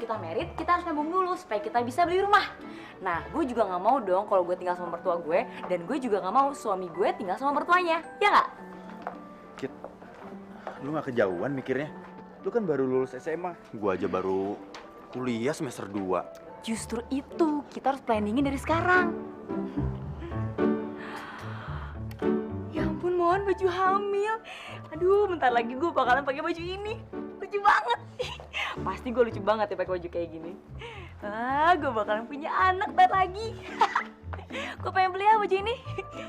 kita merit, kita harus nabung dulu supaya kita bisa beli rumah. Nah, gue juga nggak mau dong kalau gue tinggal sama mertua gue, dan gue juga nggak mau suami gue tinggal sama mertuanya, ya nggak? Kit, lu nggak kejauhan mikirnya? Lu kan baru lulus SMA, gue aja baru kuliah semester 2. Justru itu, kita harus planningin dari sekarang. Ya ampun, Mon, baju hamil. Aduh, bentar lagi gue bakalan pakai baju ini. Lucu banget. Pasti gue lucu banget ya pakai baju kayak gini. Gue bakalan punya anak bentar lagi. Gue pengen beli ya baju ini.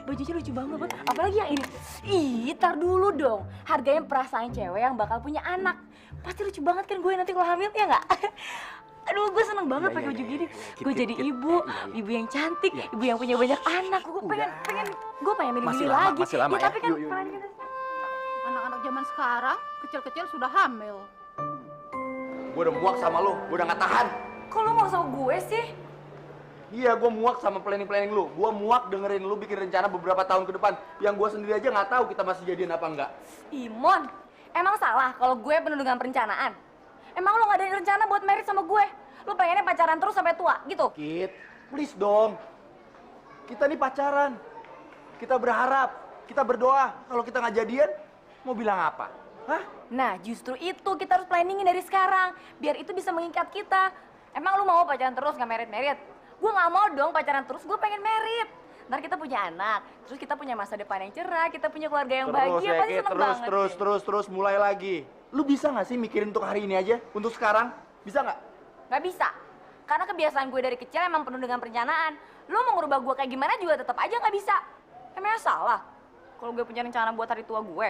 Bajunya lucu banget, apalagi yang ini. Ih, tar dulu dong. Harganya perasaan cewek yang bakal punya anak. Pasti lucu banget kan gue nanti kalau hamil, ya nggak? Aduh, gue seneng banget pakai baju gini. Gue jadi ibu yang cantik, ibu yang punya banyak anak. Gue pengen milih-milih lagi. Masih lama ya. Tapi kan Anak-anak zaman sekarang kecil-kecil sudah hamil. Gue udah muak sama lu, gue udah nggak tahan. kok lu mau sama gue sih? Iya, gue muak sama planning lu. Gue muak dengerin lu bikin rencana beberapa tahun ke depan. Yang gue sendiri aja nggak tahu kita masih jadian apa enggak. Imon, emang salah kalau gue penuh dengan perencanaan? Emang lu nggak ada rencana buat married sama gue? Lu pengennya pacaran terus sampai tua, gitu? Kit, please dong. Kita nih pacaran. Kita berharap, kita berdoa. Kalau kita nggak jadian, mau bilang apa? Hah? Nah, justru itu kita harus planningin dari sekarang. Biar itu bisa mengikat kita. Emang lu mau pacaran terus nggak married? Gue nggak mau dong pacaran terus, gue pengen married. Ntar kita punya anak, terus kita punya masa depan yang cerah, kita punya keluarga yang bahagia, pasti seneng banget. Terus, mulai lagi. Lu bisa nggak sih mikirin untuk hari ini aja? Untuk sekarang? Bisa nggak? Nggak bisa. Karena kebiasaan gue dari kecil emang penuh dengan perencanaan. Lu mau ngerubah gue kayak gimana juga tetap aja nggak bisa. Emangnya salah kalau gue punya rencana buat hari tua gue?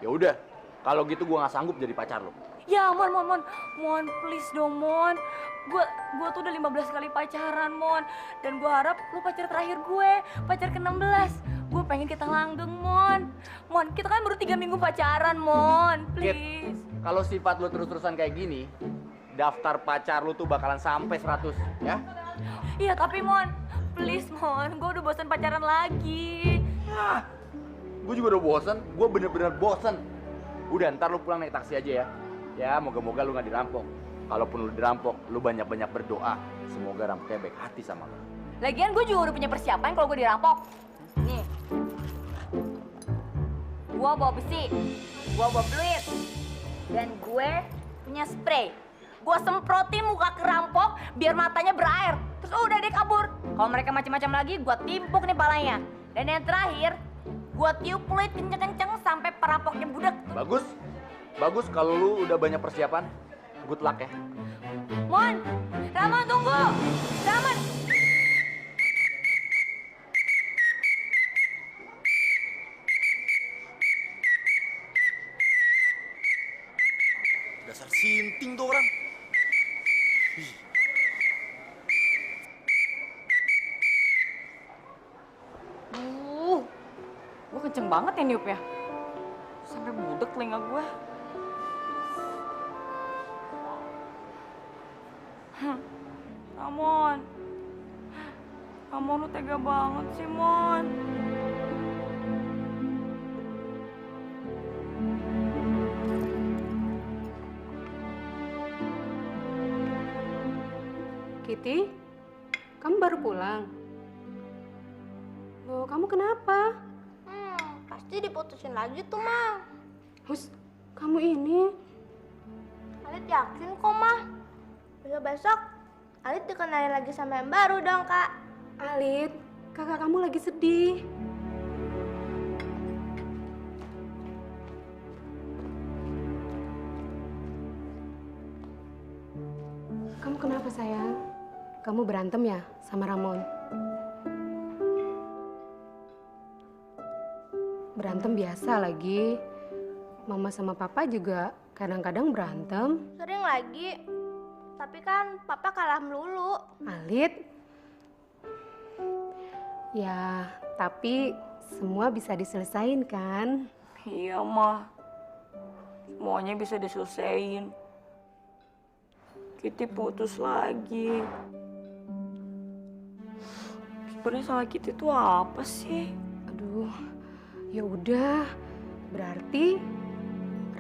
Ya udah, kalau gitu gue nggak sanggup jadi pacar lu. Ya, Mon, please dong, Mon. Gue tuh udah 15 kali pacaran, Mon. Dan gue harap lu pacar terakhir gue, pacar ke-16. Gue pengen kita langgeng, Mon. Mon, kita kan baru 3 minggu pacaran, Mon. Please. Kalau sifat lu terus-terusan kayak gini, daftar pacar lu tuh bakalan sampai 100, ya? Iya, tapi Mon, please, Mon. Gue udah bosan pacaran lagi. Gue juga udah bosen, gue bener-bener bosen. Udah, ntar lu pulang naik taksi aja ya. Ya, moga-moga lu nggak dirampok. Kalaupun lu dirampok, lu banyak-banyak berdoa. Semoga rampoknya baik hati sama lu. Lagian gue juga udah punya persiapan kalau gue dirampok. Nih. Gue bawa besi, gue bawa peluit, dan gue punya spray. Gue semprotin muka kerampok biar matanya berair. Terus udah deh kabur. Kalau mereka macam-macam lagi, gue timpuk nih palanya. Dan yang terakhir, gue tiup peluit kenceng-kenceng sampai perampoknya budek. Bagus kalau lu udah banyak persiapan. Good luck ya. Mon, Ramon tunggu. Ramon. Dasar sinting tuh orang. Gue kenceng banget ya niupnya. Sampai budek telinga gue. Ramon lu tega banget sih, Mon. Kitty, kamu baru pulang? Loh, kamu kenapa? Pasti diputusin lagi tuh, Ma. Hus, kamu ini? Alit yakin kok, Ma. Besok-besok, Alit dikenalin lagi sama yang baru dong, Kak. Alit, kakak kamu lagi sedih. Kamu kenapa, sayang? Kamu berantem ya sama Ramon? Berantem biasa lagi. Mama sama papa juga kadang-kadang berantem. Sering lagi. Tapi kan Papa kalah melulu. Alit, ya tapi semua bisa diselesain kan? Iya, Ma. Semuanya bisa diselesain. Kitty putus lagi. Sebenarnya salah Kitty itu apa sih? Aduh, ya udah. Berarti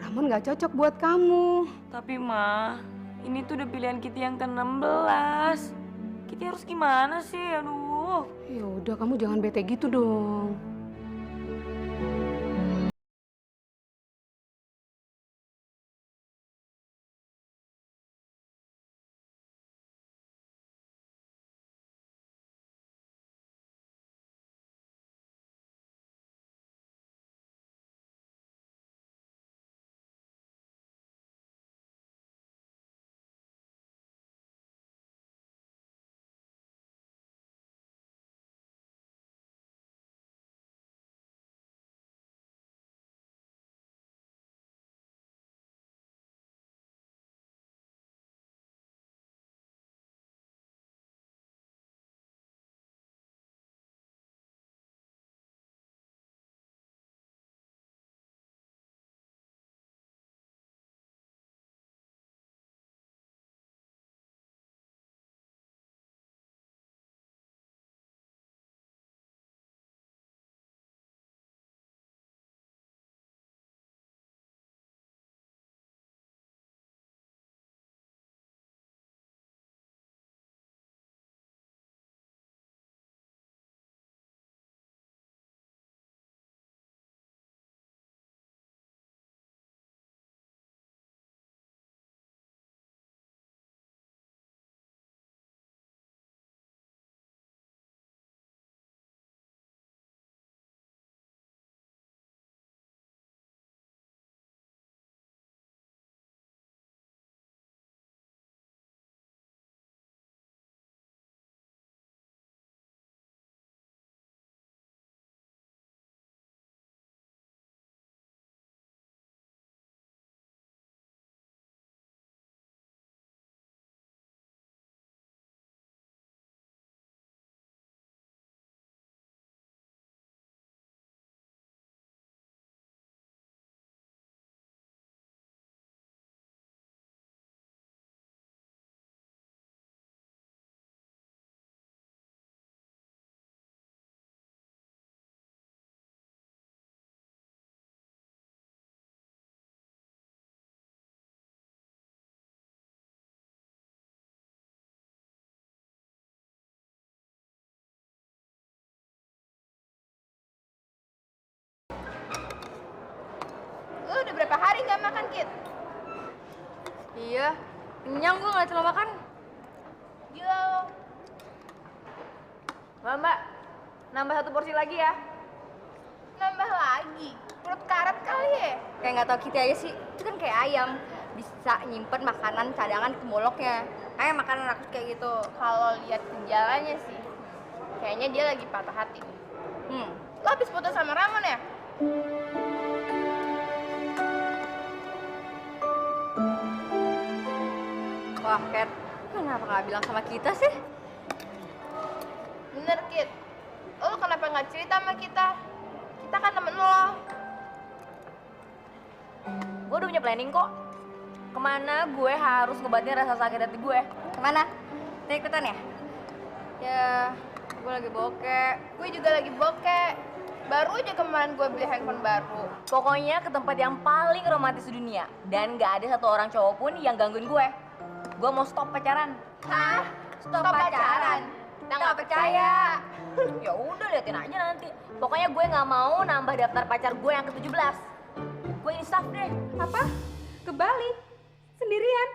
Ramon gak cocok buat kamu. Tapi, Ma, Ini tuh udah pilihan Kitty yang ke-16. Kitty harus gimana sih? Aduh. Ya udah, kamu jangan bete gitu dong. Lu udah berapa hari nggak makan, Kit? Iya, kenyang gue ngeliat lo makan. Gila lo. Mbak, nambah 1 porsi lagi ya. Nambah lagi? Perut karet kali ya? Kayak nggak tau kita aja sih, itu kan kayak ayam. Bisa nyimpen makanan cadangan ke muloknya. Kayak makanan rakus kayak gitu. Kalau lihat gejalanya sih, kayaknya dia lagi patah hati. Lo habis putus sama Ramon ya? Wah, Kat, kenapa nggak bilang sama kita sih? Bener, Kit. Lo kenapa nggak cerita sama kita? Kita kan temen lo. Gue udah punya planning kok. Kemana gue harus ngobatin rasa sakit hati gue? Kemana? Kita ikutan ya? Ya, gue lagi bokeh. Gue juga lagi bokeh. Baru aja kemarin gue beli handphone baru. Pokoknya ke tempat yang paling romantis di dunia. Dan nggak ada satu orang cowok pun yang gangguin gue. Gue mau stop pacaran. Hah? Stop pacaran? Kita nggak percaya. Ya udah, liatin aja nanti. Pokoknya gue nggak mau nambah daftar pacar gue yang ke-17. Gue insaf deh. Apa? Ke Bali? Sendirian?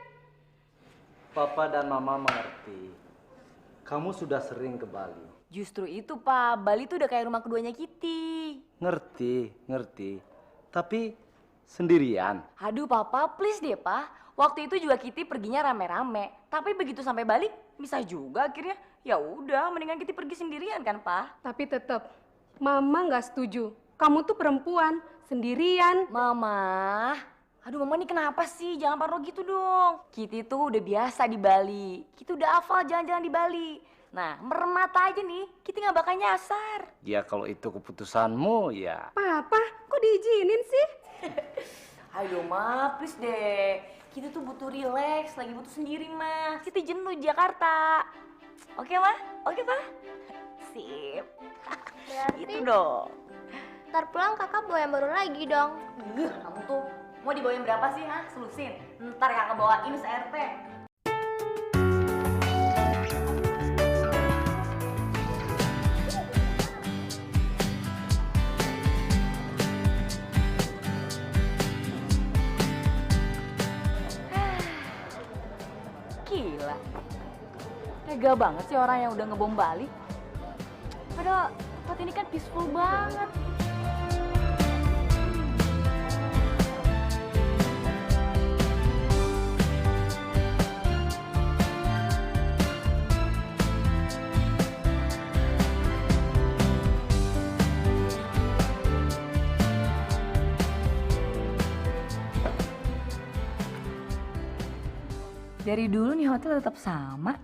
Papa dan Mama mengerti. Kamu sudah sering ke Bali. Justru itu, Pak. Bali tuh udah kayak rumah keduanya Kitty. Ngerti. Tapi sendirian. Aduh, Papa, please deh, Pak. Waktu itu juga Kitty perginya rame-rame. Tapi begitu sampai balik, bisa juga akhirnya. Ya udah, mendingan Kitty pergi sendirian kan, Pak? Tapi tetap, Mama nggak setuju. Kamu tuh perempuan, sendirian. Mama, aduh Mama ini kenapa sih? Jangan parno gitu dong. Kitty tuh udah biasa di Bali. Kitty udah hafal jalan-jalan di Bali. Nah, mermata aja nih, Kitty nggak bakal nyasar. Ya kalau itu keputusanmu ya. Papa, kok diizinin sih? Ayo Ma, please deh. Kitty tuh butuh relax, lagi butuh sendiri Ma. Kitty jenuh di Jakarta. Oke Ma? Oke Pa? Sip. Berarti Itu dong. ntar pulang kakak bawa yang baru lagi dong. Kamu tuh mau dibawain berapa sih, ha? Selusin. Ntar kakak bawain se-RT. Tega banget sih orang yang udah ngebom Bali. Padahal tempat ini kan peaceful banget. Dari dulu nih hotel tetap sama.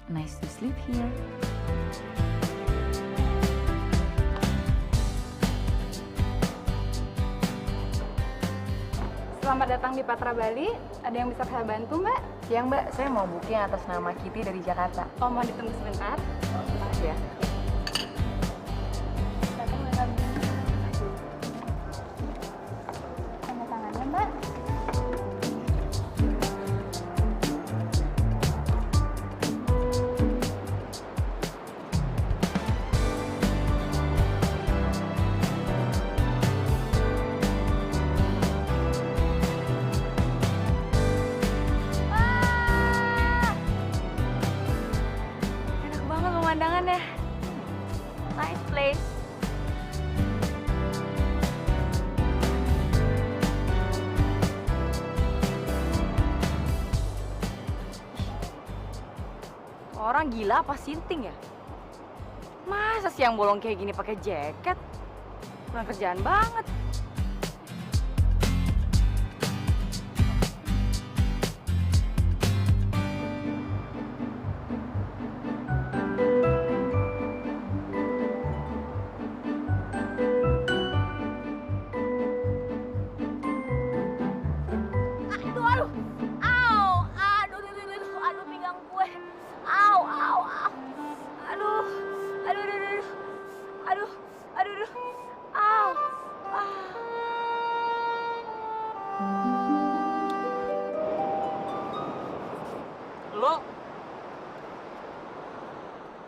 Nice to sleep here. Selamat datang di Patra Bali. Ada yang bisa saya bantu, Mbak? Siang Mbak, saya mau booking atas nama Kitty dari Jakarta. Oh, mau ditunggu sebentar? Makasih ya. Tanda tangannya, Mbak. Enak banget pemandangannya. Nice place. Orang gila apa sinting ya? Masa siang bolong kayak gini pakai jaket? Kurang kerjaan banget. Aduh, aduh pinggang gue. Au, au, au. Aduh, aduh, aduh, aduh, aduh, aduh, aduh, au,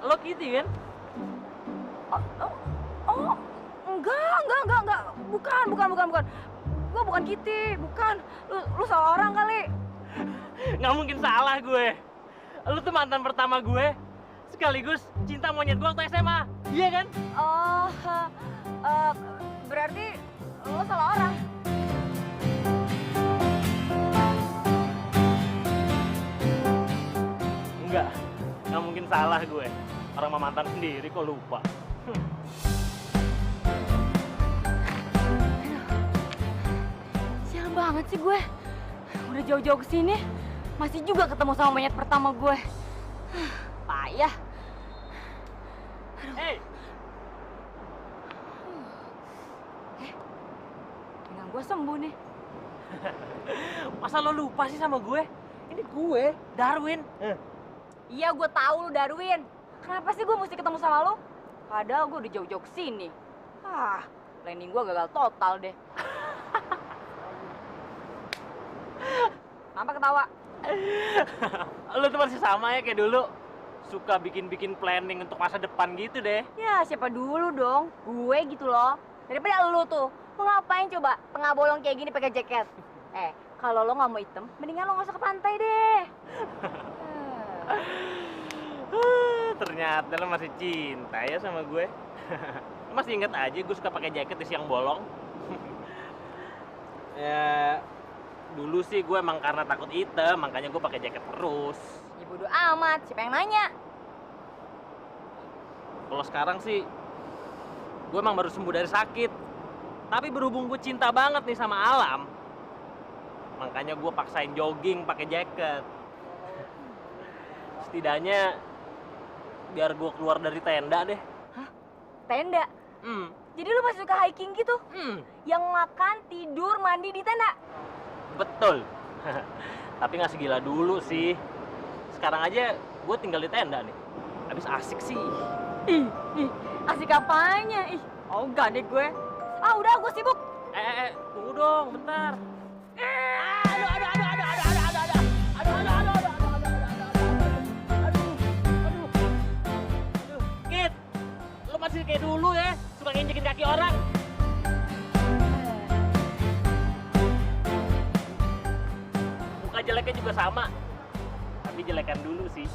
Lo Kitty kan? Oh, enggak. Bukan. Gue bukan Kitty, bukan. Lu salah orang kali. Nggak mungkin salah gue. Lo tuh mantan pertama gue, sekaligus cinta monyet gue waktu SMA. Iya kan? Oh, berarti lu salah orang. Nggak mungkin salah gue. Orang sama mantan sendiri kok lupa. Sial banget sih gue. Udah jauh-jauh kesini, masih juga ketemu sama monyet pertama gue. Payah. Hey, Pinggang gue sembuh nih. masa lo lupa sih sama gue? Ini gue, Darwin. Iya, gue tahu lu Darwin. Kenapa sih gue mesti ketemu sama lu? Padahal gue udah jauh-jauh kesini. Planning gue gagal total deh. Kenapa ketawa? Lo tuh masih sama ya kayak dulu. Suka bikin-bikin planning untuk masa depan gitu deh. Ya, siapa dulu dong? Gue gitu loh. Daripada lu tuh. Lu ngapain coba tengah bolong kayak gini pakai jaket? Kalau lo nggak mau item, mendingan lo nggak usah ke pantai deh. Ternyata lo masih cinta ya sama gue. Lo masih inget aja gue suka pakai jaket di siang bolong. Ya, dulu sih gue emang karena takut hitam, makanya gue pakai jaket terus. Ya bodo amat, siapa yang nanya? Kalau sekarang sih, gue emang baru sembuh dari sakit. Tapi berhubung gue cinta banget nih sama alam, makanya gue paksain jogging pakai jaket. Setidaknya biar gue keluar dari tenda deh. Tenda? Jadi lu masih suka hiking gitu? Yang makan, tidur, mandi di tenda? Betul. Tapi nggak segila dulu sih. Sekarang aja gue tinggal di tenda nih. Habis asik sih. Ih, asik apanya? Oh enggak deh gue. Udah gue sibuk. Tunggu dong, bentar. Kit, lo masih kayak dulu ya, suka nginjekin kaki orang. Muka jeleknya juga sama, tapi jelekan dulu sih.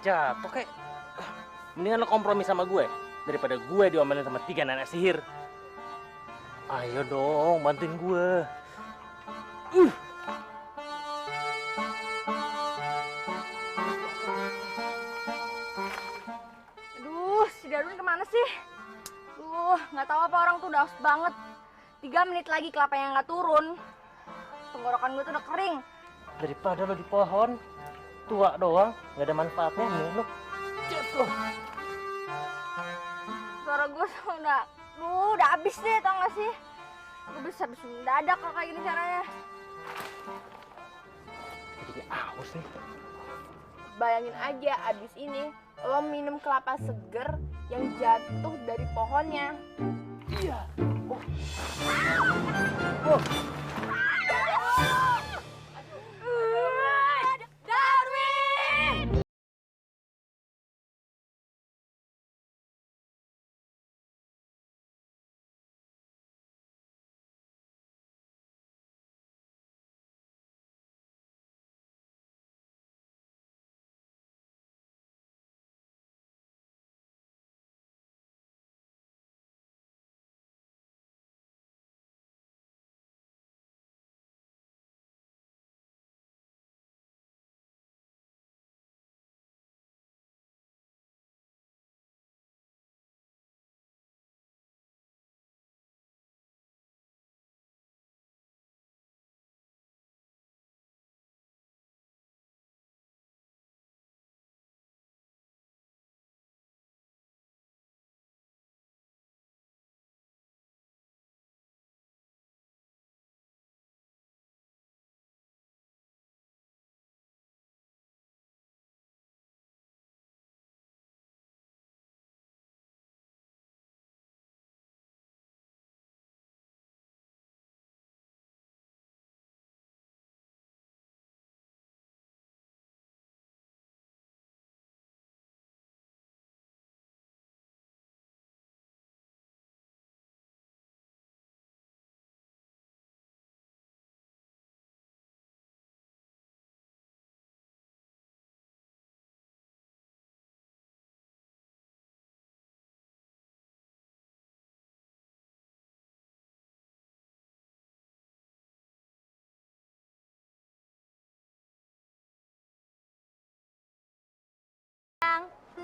jatuh kayak. Mendingan lo kompromi sama gue daripada gue diomelin sama 3 nenek sihir. Ayo dong, bantuin gue. Aduh, si Darwin kemana sih? Duh, nggak tahu apa orang tuh udah haus banget. 3 menit lagi kelapanya nggak turun. Tenggorokan gue tuh udah kering. Daripada lo di pohon, tua doang, nggak ada manfaatnya nih lo. Jatuh. Suara gue udah habis deh, tau gak sih? Gue bisa mendadak kalau kayak gini caranya. Jadi aus nih. Bayangin aja abis ini lo minum kelapa seger yang jatuh dari pohonnya.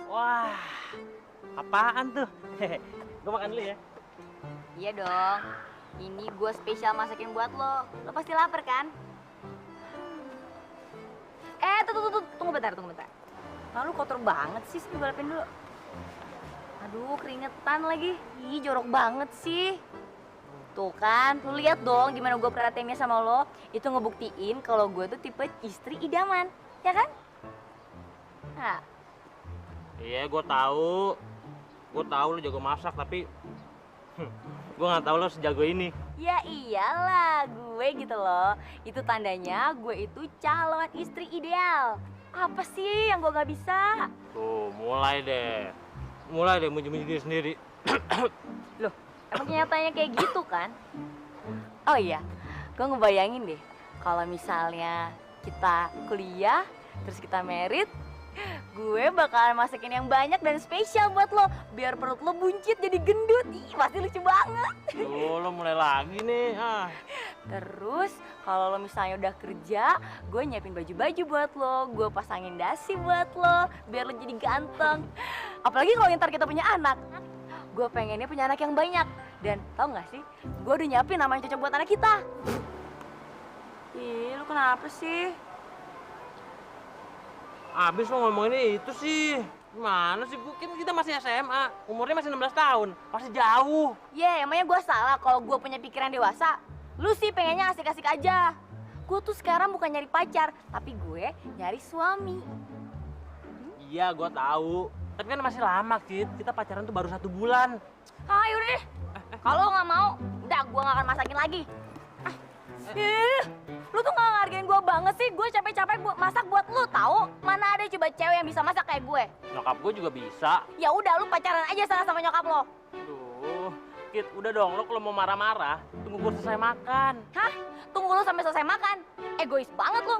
Wah, apaan tuh? Gue makan dulu ya. Iya dong. Ini gue spesial masakin buat lo. Lo pasti lapar kan? Tunggu bentar. Lalu kotor banget sih, sini gue lapin dulu. Aduh, keringetan lagi. Ih, jorok banget sih. Tuh kan, tuh lihat dong gimana gue perhatiannya sama lo. Itu ngebuktiin kalau gue tuh tipe istri idaman, ya kan? Nah, Iya, gue tahu. Gue tahu lo jago masak, tapi gue nggak tahu lo sejago ini. ya iyalah, gue gitu loh. Itu tandanya gue itu calon istri ideal. Apa sih yang gue gak bisa? Tuh, mulai deh muji-muji diri sendiri. Loh, emang kenyataannya kayak gitu kan? Oh iya, gue ngebayangin deh kalau misalnya kita kuliah, terus kita merit, gue bakalan masakin yang banyak dan spesial buat lo, biar perut lo buncit jadi gendut. Ih, pasti lucu banget. Tuh, lo mulai lagi nih. Terus kalau lo misalnya udah kerja, gue nyiapin baju-baju buat lo, gue pasangin dasi buat lo, biar lo jadi ganteng. Apalagi kalau ntar kita punya anak, gue pengennya punya anak yang banyak. Dan tau gak sih, gue udah nyiapin nama yang cocok buat anak kita. Ih, lo kenapa sih? Abis lo ngomongin itu sih. Gimana sih, kita masih SMA, umurnya masih 16 tahun, pasti jauh. Emangnya gue salah kalau gue punya pikiran dewasa? Lu sih pengennya asik-asik aja. Gue tuh sekarang bukan nyari pacar, tapi gue nyari suami. Iya, gue tahu. Tapi kan masih lama, Kit. Kita pacaran tuh baru 1 bulan. Yaudah deh. Kalau nggak mau, udah gue nggak akan masakin lagi. Lu tuh nggak ngargain gue banget sih. Gue capek-capek masak buat lu, tahu? Mana ada coba cewek yang bisa masak kayak gue? Nyokap gue juga bisa. Ya udah, lu pacaran aja sana sama nyokap lo. Duh, Kit, udah dong. Lo kalau mau marah-marah, tunggu gue selesai makan. Hah? Tunggu lu sampai selesai makan? Egois banget lu.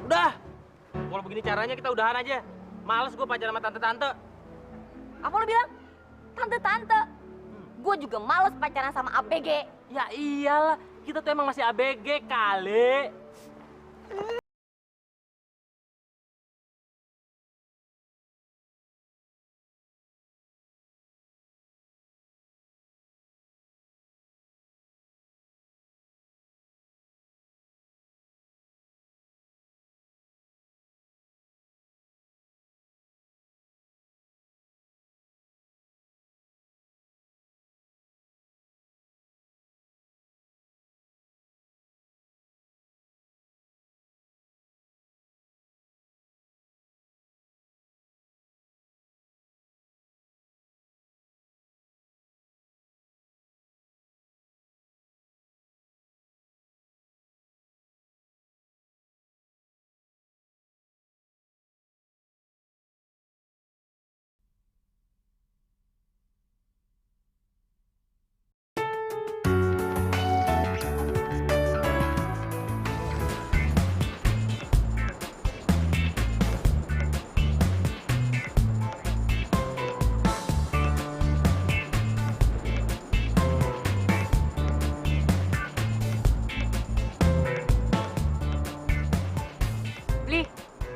Udah, kalau begini caranya kita udahan aja. Males gue pacaran sama tante-tante. Apa lo bilang? Tante-tante. Gue juga males pacaran sama ABG. Ya iyalah, kita tuh emang masih ABG kali.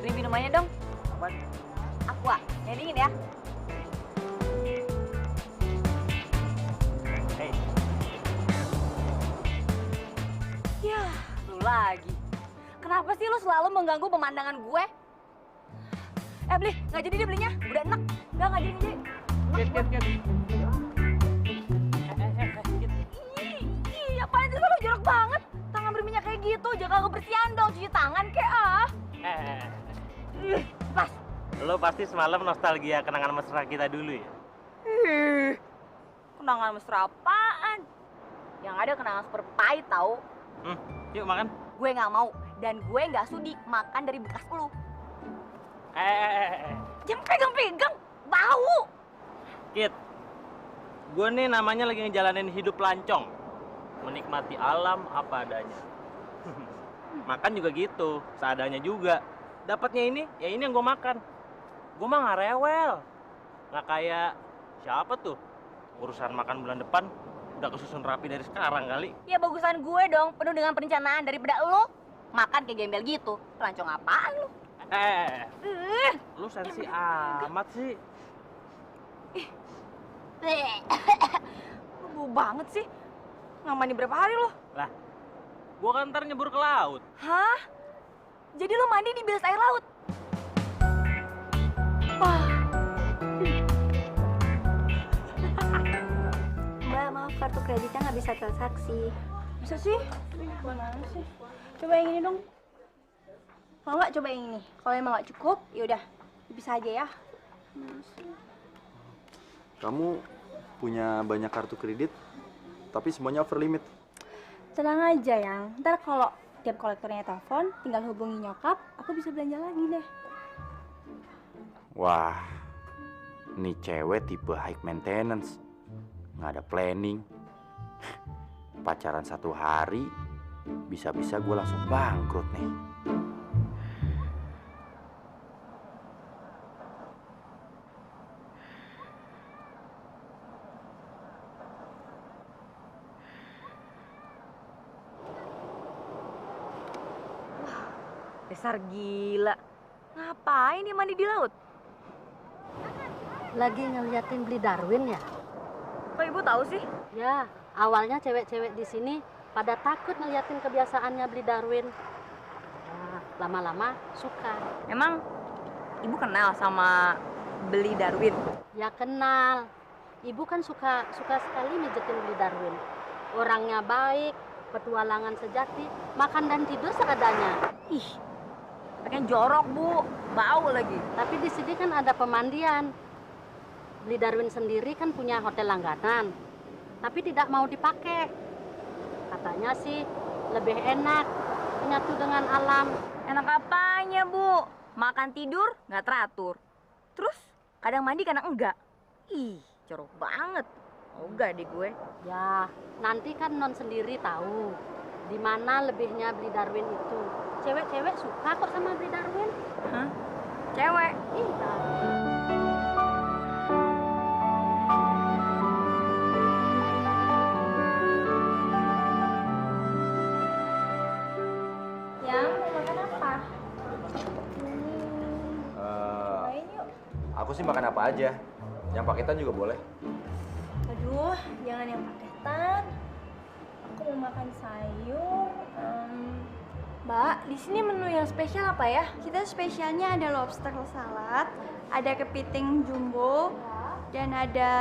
Beli minumannya dong. Apaan? Aqua, yang dingin ya. Hei, Yah, lu lagi. Kenapa sih lu selalu mengganggu pemandangan gue? Beli, nggak jadi dia belinya. Udah enak. Nggak jadi. Kit. Ih, apaan sih lu jorok banget. Tangan berminyak kayak gitu, jaga kebersihan dong, cuci tangan kayak ah. Pas. Lo pasti semalam nostalgia kenangan mesra kita dulu ya? Kenangan mesra apaan? Yang ada kenangan super pahit tau. Yuk makan. Gue nggak mau dan gue nggak sudi makan dari bekas lu. Jangan pegang-pegang, bau. Kit, gue nih namanya lagi ngejalanin hidup lancong. Menikmati alam apa adanya. Makan juga gitu, seadanya juga. Dapatnya ini, ya ini yang gue makan. Gue mah nggak rewel. Nggak kayak siapa tuh? Urusan makan bulan depan udah kesusun rapi dari sekarang kali. Ya bagusan gue dong, penuh dengan perencanaan daripada lu makan kayak gembel gitu. Lancong apaan lu? Lu sensi amat sih. Lu bau banget sih. Nggak mandi berapa hari lo? Lah, gue kan ntar nyebur ke laut. Hah? Jadi lo mandi di bilas air laut? Wah. Mbak, maaf kartu kreditnya nggak bisa transaksi. Bisa sih? Gimana sih? Coba yang ini dong. Mau nggak coba yang ini? Kalau emang nggak cukup, yaudah bisa aja ya. Kamu punya banyak kartu kredit, tapi semuanya over limit. Tenang aja yang. Ntar kalau tiap kolektornya telepon, tinggal hubungi nyokap, aku bisa belanja lagi deh. Wah, nih cewek tipe high maintenance. Nggak ada planning. Pacaran 1 hari, bisa-bisa gue langsung bangkrut nih. Dasar gila. Ngapain dia mandi di laut? Lagi ngeliatin beli Darwin ya? Kok ibu tahu sih? Ya, awalnya cewek-cewek di sini pada takut ngeliatin kebiasaannya beli Darwin. Nah, lama-lama suka. Emang ibu kenal sama beli Darwin? Ya kenal. Ibu kan suka sekali mijetin beli Darwin. Orangnya baik, petualangan sejati, makan dan tidur seadanya. Ih, pengen jorok bu, bau lagi. Tapi di sini kan ada pemandian. Beli Darwin sendiri kan punya hotel langganan, tapi tidak mau dipakai. Katanya sih lebih enak, menyatu dengan alam. Enak apanya bu? Makan tidur nggak teratur. Terus kadang mandi kadang enggak. Ih, jorok banget. Enggak deh gue. Ya, nanti kan non sendiri tahu. Di mana lebihnya Beli Darwin itu? Cewek-cewek suka kok sama Beli Darwin. Hah? Cewek? Iya. Yang mau makan apa? Eh, Cobain yuk. aku sih makan apa aja. Yang paketan juga boleh. Aduh, jangan yang paketan. Aku mau makan sayur. Mbak, di sini menu yang spesial apa ya? Kita spesialnya ada lobster salad, ada kepiting jumbo, dan ada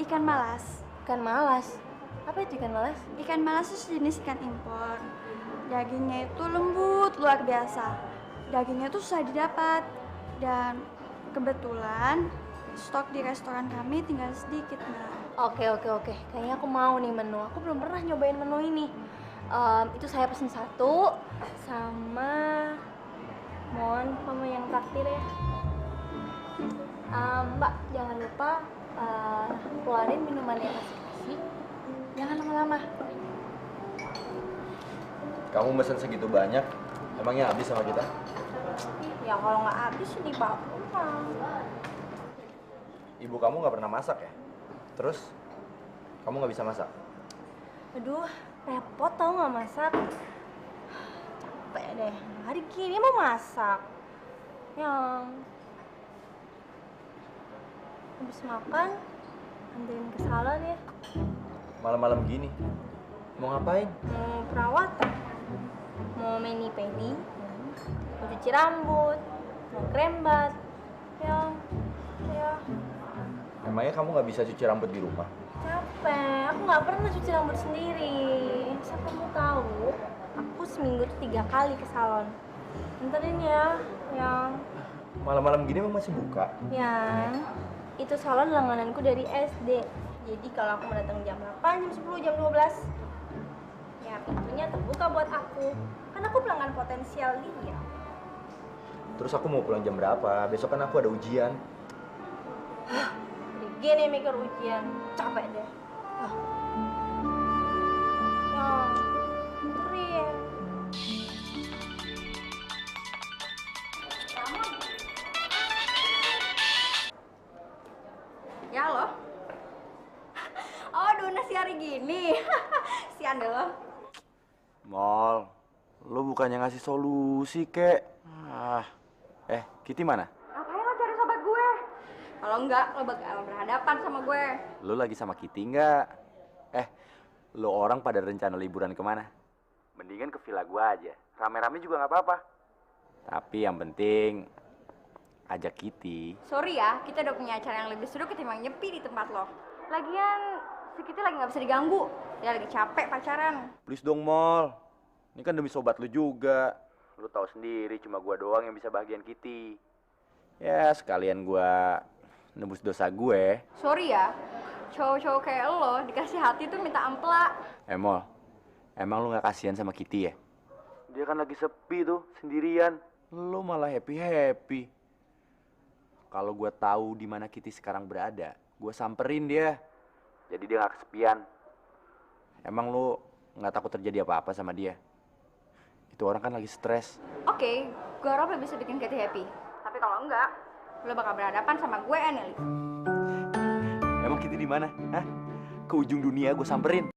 ikan malas. Ikan malas? Apa itu ikan malas? Ikan malas itu sejenis ikan impor. Dagingnya itu lembut luar biasa. Dagingnya itu susah didapat. Dan kebetulan stok di restoran kami tinggal sedikit, Mbak. Oke. Kayaknya aku mau nih menu. Aku belum pernah nyobain menu ini. Itu saya pesen 1 sama mohon kamu yang traktir ya. Mbak, jangan lupa keluarin minuman yang kasih. Jangan lama-lama. Kamu mesen segitu banyak, emangnya habis sama kita? Ya kalau nggak habis ini Pak. Ibu kamu nggak pernah masak ya? Terus, kamu nggak bisa masak? Aduh, repot tau nggak masak. Capek deh. Hari gini mau masak. Yang habis makan, anterin ke salon ya. Malam-malam gini, mau ngapain? Mau perawatan, mau mani-pedi, mau cuci rambut, mau krembat. Ya. Emangnya kamu nggak bisa cuci rambut di rumah? Capek, aku nggak pernah cuci rambut sendiri. Asal kamu tahu, aku seminggu tuh 3 kali ke salon. Anterin ya, yang Malam-malam gini emang masih buka? itu salon langgananku dari SD. Jadi kalau aku mau datang jam 8, jam 10, jam 12, ya pintunya terbuka buat aku. Kan aku pelanggan potensial dia. Terus aku mau pulang jam berapa? Besok kan aku ada ujian. Gini mikir ujian, capek deh. Anterin. Ya lo. Oh, donasi hari gini. Sian deh lo. Mall, lo bukannya ngasih solusi, kek? Kitty mana? Ngapain lo cari sobat gue? Kalau enggak, lo bakal berhadapan sama gue. Lo lagi sama Kitty nggak? Lo orang pada rencana liburan kemana? Mendingan ke villa gua aja. Rame-rame juga nggak apa-apa. Tapi yang penting ajak Kitty. Sorry ya, kita udah punya acara yang lebih seru ketimbang nyepi di tempat lo. Lagian, si Kitty lagi nggak bisa diganggu. Dia lagi capek pacaran. Please dong, Mall. Ini kan demi sobat lo juga. Lo tahu sendiri, cuma gua doang yang bisa bahagian Kitty. Ya, sekalian gua nebus dosa gue. Sorry ya, cowok-cowok kayak lo dikasih hati tuh minta ampela. Mall, emang lo nggak kasihan sama Kitty ya? Dia kan lagi sepi tuh, sendirian. Lo malah happy-happy. Kalau gue tahu di mana Kitty sekarang berada, gue samperin dia. Jadi dia nggak kesepian. Emang lo nggak takut terjadi apa-apa sama dia? Itu orang kan lagi stres. Oke, gue harap lo bisa bikin Kitty happy. Tapi kalau enggak, lo bakal berhadapan sama gue, Nelly. Emang Kitty di mana? Hah? Ke ujung dunia gue samperin.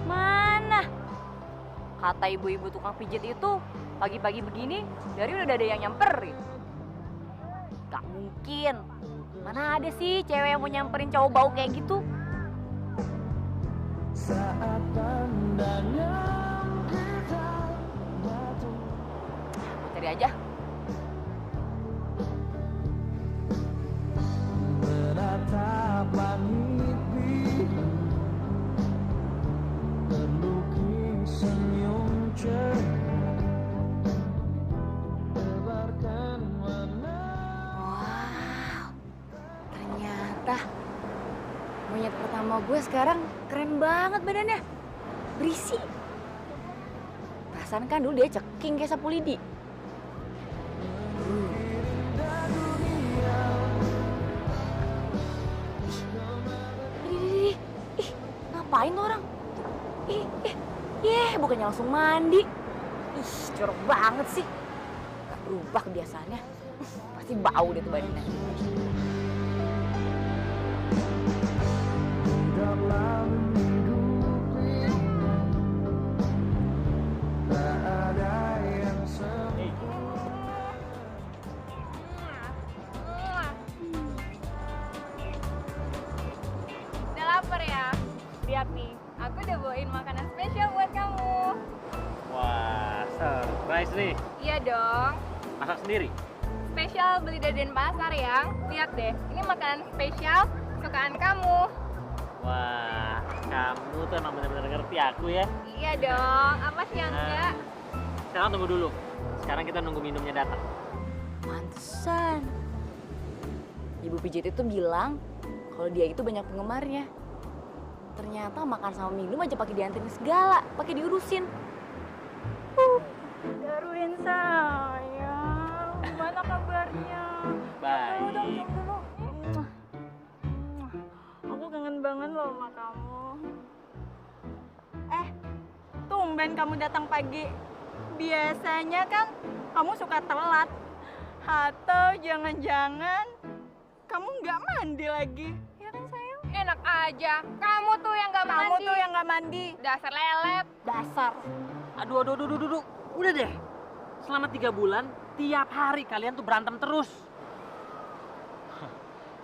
Mana? Kata ibu-ibu tukang pijit itu, pagi-pagi begini, dari udah ada yang nyamperin. Gak mungkin. Mana ada sih cewek yang mau nyamperin cowok bau kayak gitu? Cari aja. Ternyata monyet pertama gue sekarang keren banget badannya. Berisi. Perasaan kan dulu dia ceking kayak sapu lidi. ngapain tuh orang? Bukannya langsung mandi. Ih, jorok banget sih. Gak berubah kebiasaannya. Pasti bau deh tuh badannya. Udah lapar ya? Lihat nih, aku udah bawain makanan spesial buat kamu. Wah, surprise nih. Iya dong. Masak sendiri? Spesial beli dari Denpasar ya. Lihat deh, ini makanan spesial kesukaan kamu. Wah, kamu tuh emang bener-bener ngerti aku ya. Iya dong, apa sih yang enggak? Sekarang tunggu dulu. Sekarang kita nunggu minumnya datang. Pantesan. Ibu pijit itu bilang kalau dia itu banyak penggemarnya. Ternyata makan sama minum aja pakai dianterin segala, pakai diurusin. Darwin sayang, gimana kabarnya? Baik. Aku kangen banget loh sama kamu. Tumben kamu datang pagi. Biasanya kan kamu suka telat. Atau jangan-jangan kamu nggak mandi lagi. Ya kan sayang? Enak aja. Kamu tuh yang nggak mandi. Kamu tuh yang nggak mandi. Dasar lelet. Dasar. Aduh. Udah deh. Selama 3 bulan, tiap hari kalian tuh berantem terus.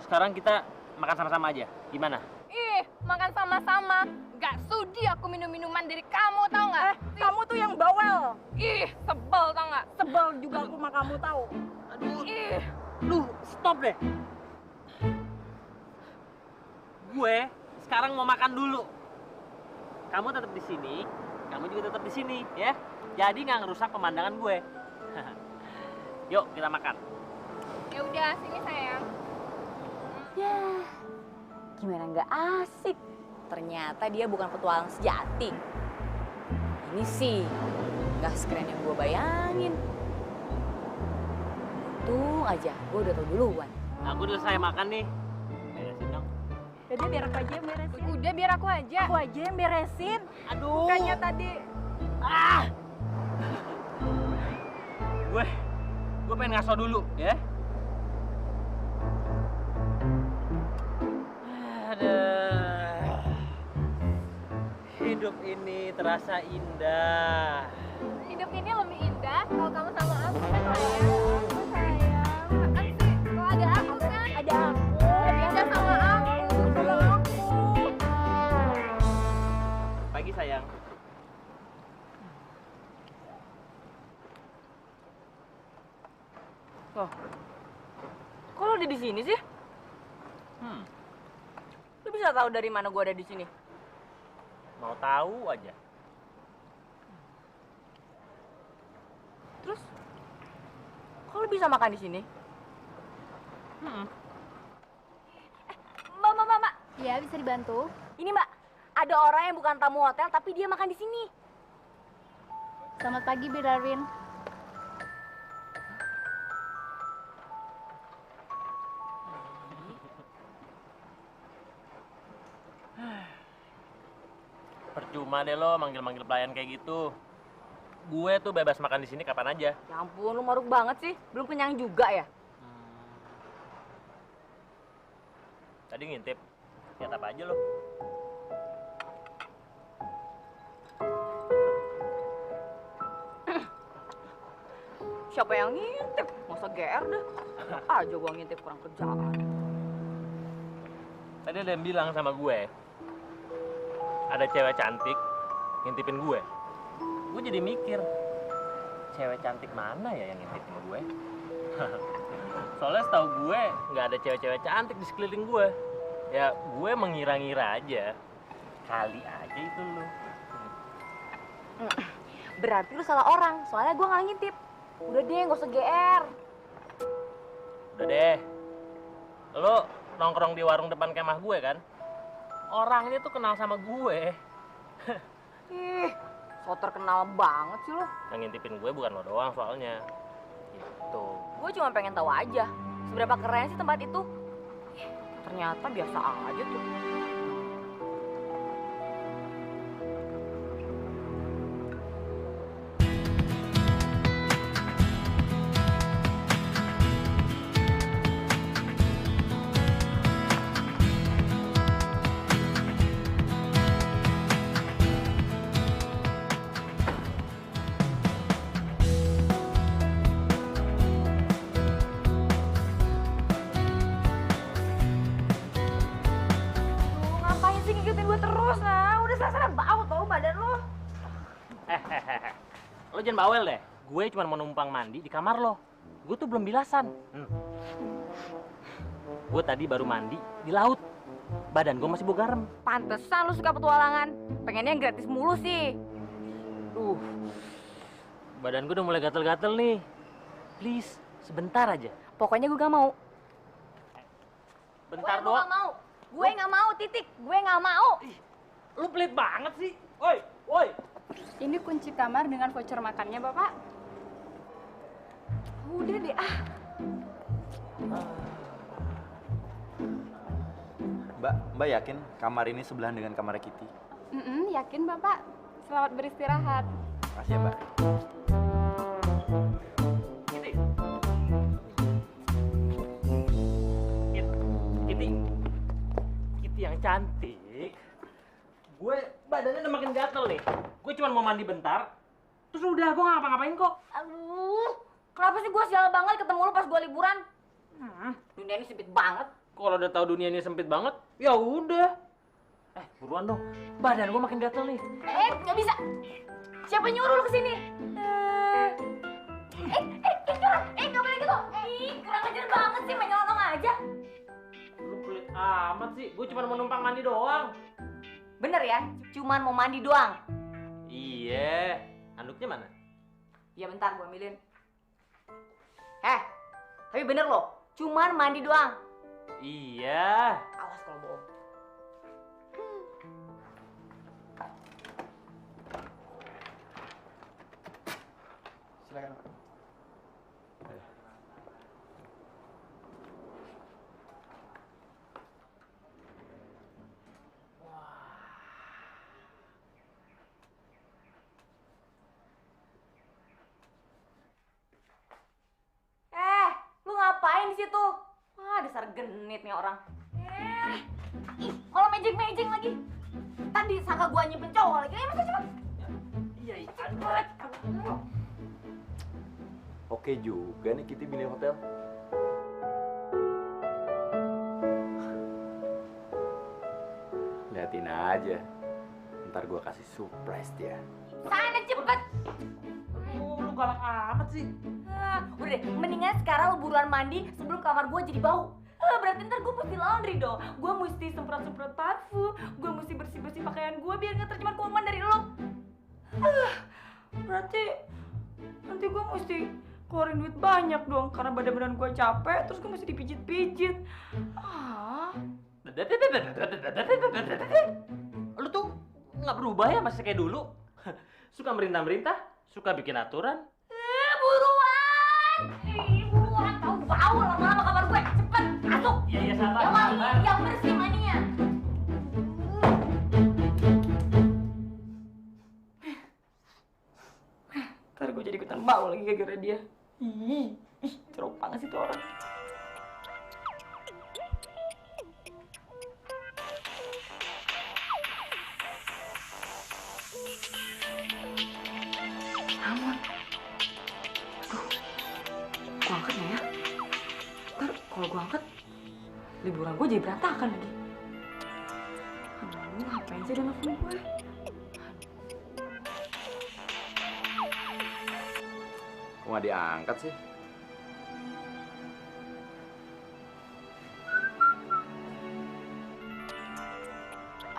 Sekarang kita makan sama-sama aja. Gimana? Ih, makan sama-sama. Gak sudi aku minum-minuman dari kamu, tau gak? Kamu tuh yang bawel. Ih, sebel tau gak? Sebel juga aku sama kamu, tau. Aduh, Ih. lu stop deh. Gue sekarang mau makan dulu. Kamu tetap di sini, kamu juga tetap di sini, ya. Jadi nggak ngerusak pemandangan gue. Yuk kita makan. Ya udah, sini sayang. Ya, gimana nggak asik? Ternyata dia bukan petualang sejati. Ini sih nggak sekeren yang gue bayangin. Untung aja, gue udah tau duluan. Aku udah selesai makan nih. Beresin dong. Jadi biar aku aja yang beresin. Udah, biar aku aja. Aku aja yang beresin. Aduh. Bukannya tadi. Gue pengen ngaso dulu, ya. Aduh. Hidup ini terasa indah. Hidup ini lebih indah kalau kamu sama aku kan sayang. Aku sayang. Kan sih, kalau ada aku kan. Ada aku. Lebih indah sama aku. Sama aku. Pagi sayang. Loh, kok lo ada di sini sih? Lo bisa tahu dari mana gue ada di sini? Mau tahu aja. Terus, kok lo bisa makan di sini? Mbak. Ya, bisa dibantu? Ini mbak, ada orang yang bukan tamu hotel tapi dia makan di sini. Selamat pagi, Bir Darwin. Percuma deh lo manggil-manggil pelayan kayak gitu. Gue tuh bebas makan di sini kapan aja. Ya ampun, lo maruk banget sih. Belum kenyang juga ya? Tadi ngintip. Lihat apa aja lo? Siapa yang ngintip? Masa GR dah. Aja gua ngintip kurang kerjaan. Tadi ada yang bilang sama gue, ada cewek cantik ngintipin gue. Gue jadi mikir, cewek cantik mana ya yang ngintip sama gue? Soalnya setahu gue nggak ada cewek-cewek cantik di sekeliling gue. Ya gue mengira-ngira aja. Kali aja itu lo. Berarti lu salah orang, soalnya gue nggak ngintip. Udah deh, gak usah GR. Udah deh, lo nongkrong di warung depan kemah gue kan? Orangnya tuh kenal sama gue. Ih, so terkenal banget sih lo. Yang ngintipin gue bukan lo doang soalnya. Gitu. Gue cuma pengen tahu aja, seberapa keren sih tempat itu. Ternyata biasa aja tuh. jangan bawel deh. Gue cuma mau numpang mandi di kamar lo. Gue tuh belum bilasan. Gue tadi baru mandi di laut. Badan gue masih bau garam. Pantesan lu suka petualangan. Pengennya yang gratis mulu sih. Badan gue udah mulai gatel-gatel nih. Please, sebentar aja. Pokoknya gue gak mau. Bentar Gue doang. gak mau. Gue gak mau, titik. Gue gak mau. Lu pelit banget sih. Woi, woi. Ini kunci kamar dengan voucher makannya, Bapak. Udah deh, Mbak yakin kamar ini sebelahan dengan kamar Kitty? Yakin, Bapak. Selamat beristirahat. Makasih ya, Mbak. Kitty yang cantik. Gue badannya udah makin gatel nih. Gue cuma mau mandi bentar. Terus udah, gue gak ngapa-ngapain kok. Aduh, kenapa sih gue sial banget ketemu lu pas gue liburan? Dunia ini sempit banget. Kalau udah tahu dunia ini sempit banget, ya udah. Buruan dong. Badan gue makin gatel nih. Nggak bisa. Siapa nyuruh lu kesini? Nggak boleh gitu. Kurang ajar banget sih, main nyolong aja. Lu pelit amat sih. Gue cuma mau numpang mandi doang. Bener ya, cuman mau mandi doang. Iya. Anduknya mana? Ya bentar gue ambilin. Tapi bener loh, cuman mandi doang. Iya. Awas kalau bohong. Silakan. Lu ngapain di situ? Wah, dasar genit nih orang. Kalau mejeng-mejeng lagi. Tadi sangka gua nyimpen cowok lagi. Masuk cepet. Iya. Oke juga nih Kitty pilih hotel. Liatin aja. Ntar gua kasih surprise dia. Sana cepet. Lu galak amat sih. Udah deh, mendingan sekarang lu buruan mandi sebelum kamar gua jadi bau. Berarti ntar gua mesti laundry dong. Gua mesti semprot-semprot parfum. Gua mesti bersih-bersih pakaian gua biar nggak tercemar kuman dari lo. Berarti nanti gua mesti keluarin duit banyak dong karena badan-badan gua capek terus gua mesti dipijit-pijit. Lu tuh nggak berubah ya masih kayak dulu. Suka merintah-merintah, suka bikin aturan. Buruan! Buruan, tau bau lama-lama kamar gue. Cepet, masuk. Iya, sabar. Yang wangi, yang bersih maninya. Ntar gue jadi ikutan bau lagi gara-gara dia. Ih, jorok banget sih tuh orang. Aman. Gue angkat nggak ya? Ntar kalau gue angkat, liburan gue jadi berantakan lagi. Aduh, ngapain sih dia nelfon gue? Kok nggak diangkat sih?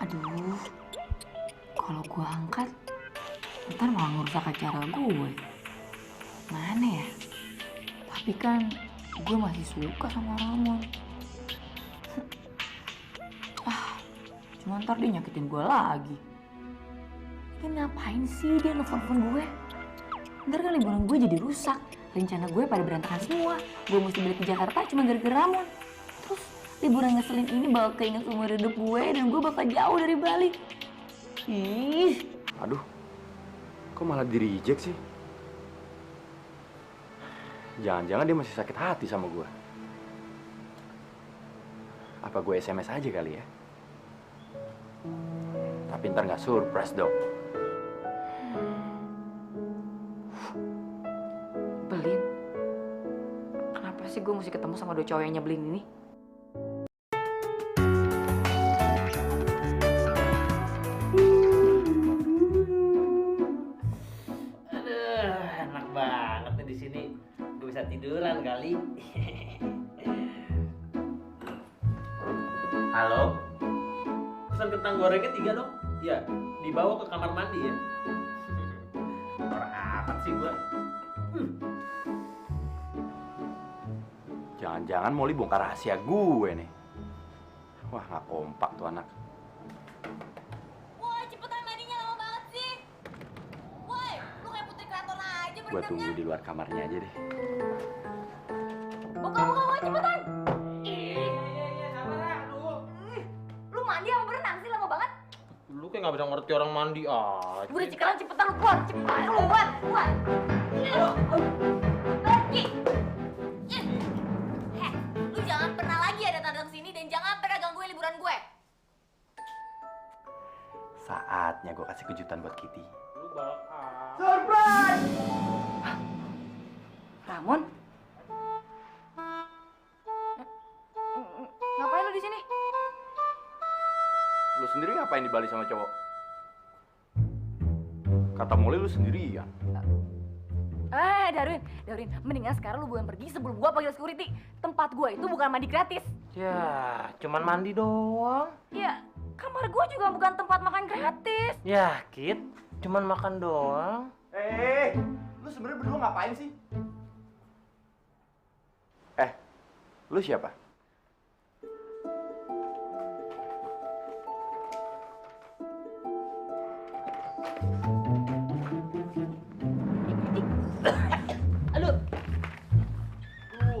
Aduh, kalau gue angkat, ntar malah ngerusak acara gue. Mana ya? Tapi kan gue masih suka sama Ramon. Cuma ntar dia nyakitin gue lagi. Ini ngapain sih dia nelfon gue? Ntar kan liburan gue jadi rusak. Rencana gue pada berantakan semua. Gue mesti balik ke Jakarta cuma gara-gara Ramon. Terus liburan ngeselin ini bakal keinget umur hidup gue dan gue bakal jauh dari Bali. Ih. Aduh, kok malah di-reject sih? Jangan-jangan dia masih sakit hati sama gue. Apa gue SMS aja kali ya? Tapi ntar nggak surprise dong. Belin. Kenapa sih gue mesti ketemu sama dua cowok yang nyebelin ini? ketiduran kali. Halo? Pesan kentang gorengnya 3 dong? Iya, dibawa ke kamar mandi ya. Orang amat sih gua. Jangan-jangan Molly bongkar rahasia gue nih. Wah, nggak kompak tuh anak. Woi, cepetan mandinya lama banget sih. Woi, lu kayak putri keraton aja Gue tunggu di luar kamarnya aja deh. Buka, cepetan. Iya, sabar ya, aduh. Lu mandi apa berenang sih lama banget? Lu kayak nggak bisa ngerti orang mandi aja. Udah sekarang cepetan lu keluar, cepetan keluar. Pergi. Lu jangan pernah lagi ada tanda kesini dan jangan pernah gangguin liburan gue. Saatnya gue kasih kejutan buat Kitty. Lu balak Surprise! Ramon? Ngapain lu di sini? Lu sendiri ngapain di Bali sama cowok? Kata Molly lu sendirian. Darwin, mendingan sekarang lu bukan pergi sebelum gua panggil security. Tempat gua itu bukan mandi gratis. Ya, cuman mandi doang. Ya, kamar gua juga bukan tempat makan gratis. Ya, Kit, cuman makan doang. Lu sebenarnya berdua ngapain sih? Lu siapa?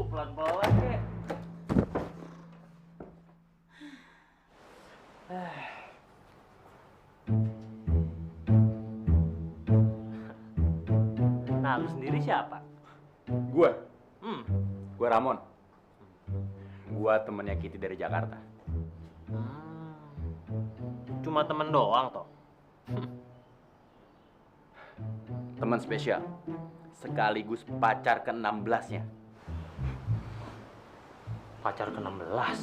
Pelan-pelan kek. Nah, lu sendiri siapa? Gue Ramon. Gue temennya Kitty dari Jakarta. Cuma temen doang toh. Teman spesial. Sekaligus pacar ke-16-nya. Pacar ke-16.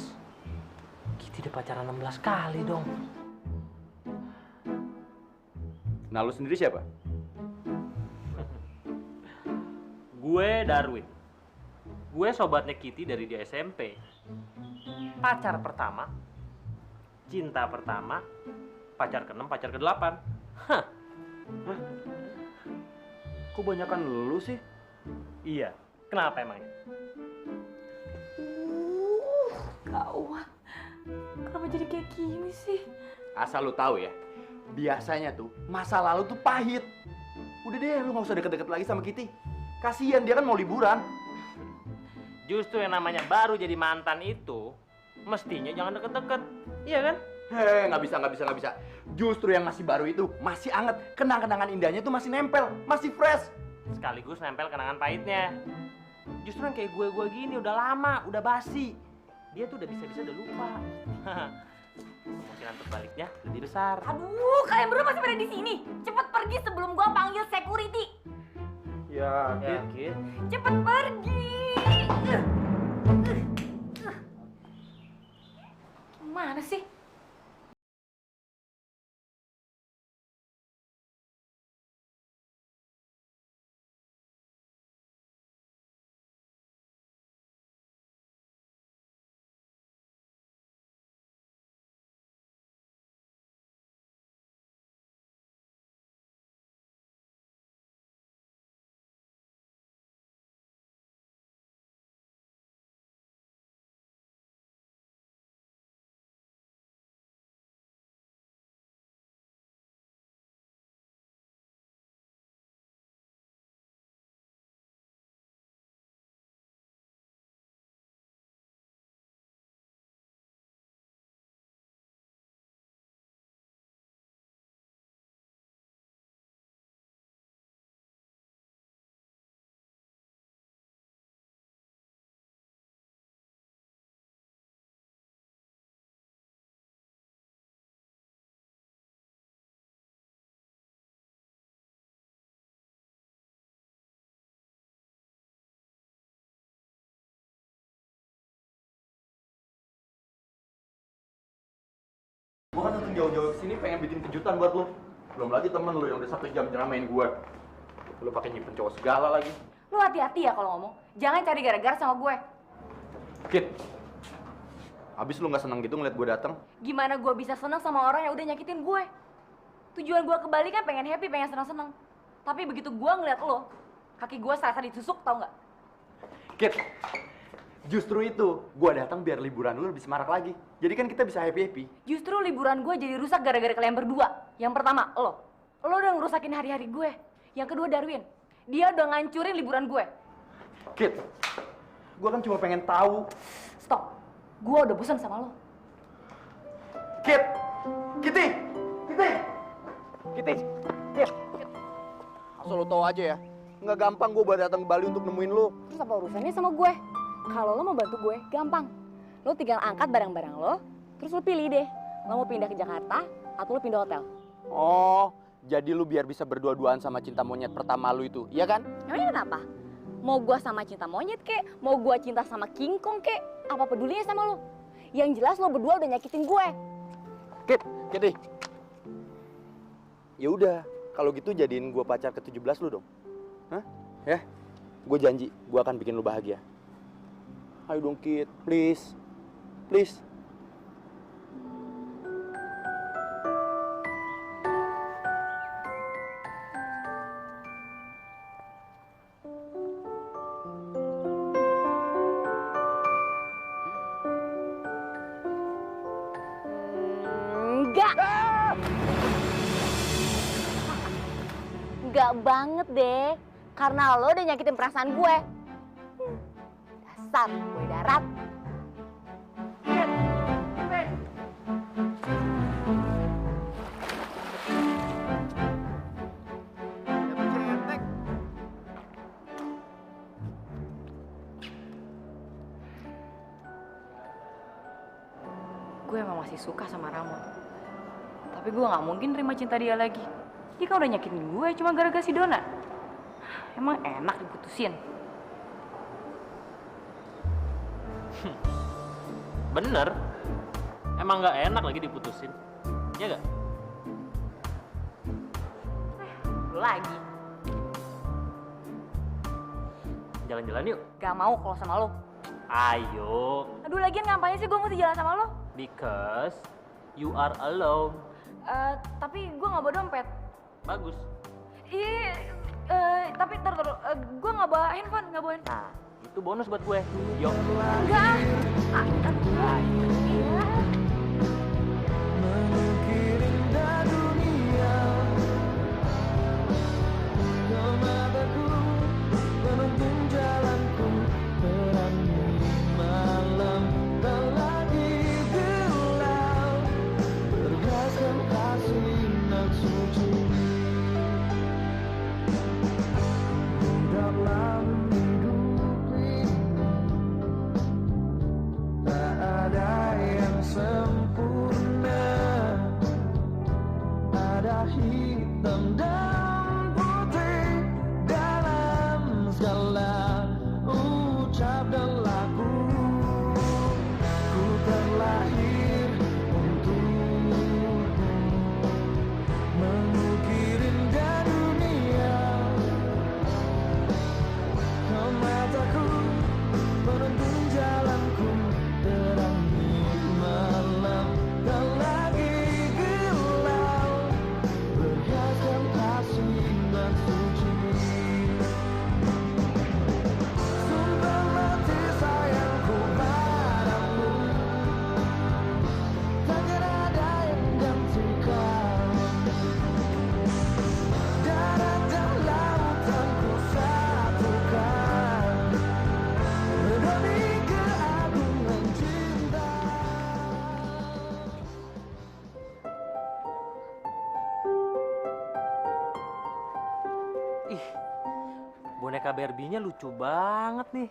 Kitty udah pacaran 16 kali dong. Nah, lu sendiri siapa? Gue Darwin. Gue sobatnya Kitty dari di SMP. Pacar pertama, cinta pertama, pacar ke-6, pacar ke-8. Hah. Kok banyakan lu sih? Iya. Kenapa emangnya? Gawat. Kenapa jadi kayak gini sih? Asal lu tahu ya, biasanya tuh masa lalu tuh pahit. Udah deh, lu nggak usah deket-deket lagi sama Kitty. Kasian dia kan mau liburan. Justru yang namanya baru jadi mantan itu, mestinya jangan deket-deket. Iya kan? Nggak bisa. Justru yang masih baru itu masih anget. Kenang-kenangan indahnya tuh masih nempel, masih fresh. Sekaligus nempel kenangan pahitnya. Justru yang kayak gue gini udah lama, udah basi. Dia tuh udah bisa-bisa udah lupa. Kemungkinan terbaliknya lebih besar. Aduh, kalian berdua masih pada di sini. Cepet pergi sebelum gua panggil security. Ya, Kit. Cepet pergi. Gimana sih? Gua kan datang jauh-jauh kesini pengen bikin kejutan buat lu. Belum lagi temen lu yang udah 1 jam nyeramain gua. Lu pakai nyimpen cowok segala lagi. Lu hati-hati ya kalau ngomong. Jangan cari gara-gara sama gue. Kit, abis lu nggak seneng gitu ngeliat gue datang? Gimana gue bisa seneng sama orang yang udah nyakitin gue? Tujuan gue ke Bali kan pengen happy, pengen seneng-seneng. Tapi begitu gue ngeliat lo, kaki gue serasa ditusuk, tau nggak? Kit, justru itu gue datang biar liburan lu lebih semarak lagi. Jadi kan kita bisa happy-happy. Justru liburan gue jadi rusak gara-gara kalian berdua. Yang pertama, lo udah ngerusakin hari-hari gue. Yang kedua, Darwin. Dia udah ngancurin liburan gue. Kit, gue kan cuma pengen tahu. Stop. Gue udah bosan sama lo. Kit, Kitty, Kit. Asal lo tau aja ya, nggak gampang gue buat datang ke Bali untuk nemuin lo. Terus apa urusannya sama gue? Kalau lo mau bantu gue, gampang. Lo tinggal angkat barang-barang lo, terus lo pilih deh. Lo mau pindah ke Jakarta atau lo pindah hotel? Oh, jadi lu biar bisa berdua-duaan sama cinta monyet pertama lu itu, iya kan? Emangnya kenapa? Mau gue sama cinta monyet kek, mau gue cinta sama King Kong kek, apa pedulinya sama lo? Yang jelas lo berdua udah nyakitin gue. Kitty. Ya udah, kalau gitu jadiin gue pacar ke-17 lu dong. Hah? Ya? Gue janji, gue akan bikin lu bahagia. Ayo dong, Kit. Please. Please. Enggak. Enggak banget deh. Karena lo udah nyakitin perasaan gue. Dasar gue darat. Gue emang masih suka sama Ramon. Tapi gue gak mungkin terima cinta dia lagi. Dia kan udah nyakitin gue cuma gara-gara si Dona. Emang enak diputusin. Bener. Emang nggak enak lagi diputusin. Iya nggak? Lu lagi. Jalan-jalan yuk. Gak mau kalau sama lo. Ayo. Aduh, lagian ngapain sih gue mesti jalan sama lo? Because you are alone. Tapi gue gak bawa dompet. Bagus. Tapi taruh. Gue gak bawa handphone, gak bawa handphone. Nah, itu bonus buat gue. Yuk. Enggak. Iya. Mengukir indah dunia, kau mataku menuntun jalanku, terangi malam tak lagi gelap, berhiaskan kasih nan suci. Dalam hidup ini tak ada yang sempurna, ada hitam dan putih dalam segala ucap dan laku. Ku terlahir untukmu, mengukir indah dunia. Kau mataku menuntun jalanku, terangi malam tak lagi gelap, berhiaskan kasih nan suci. Sumpah mati sayangku padamu, takkan ada yang gantikan. Darat dan lautan ku satukan demi keagungan cinta. Ih, boneka Barbie-nya lucu banget nih.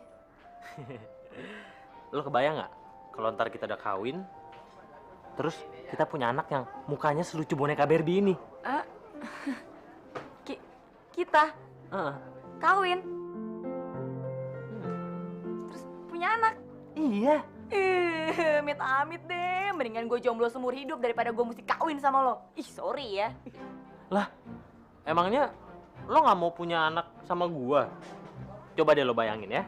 Lo kebayang nggak kalau ntar kita udah kawin, terus kita punya anak yang mukanya selucu boneka Barbie ini? Kita Heeh. kawin. Terus punya anak. Iya. Amit-amit deh. Mendingan gue jomblo seumur hidup daripada gue mesti kawin sama lo. Ih, sorry ya. Lah, emangnya lo nggak mau punya anak sama gua? Coba deh lo bayangin ya.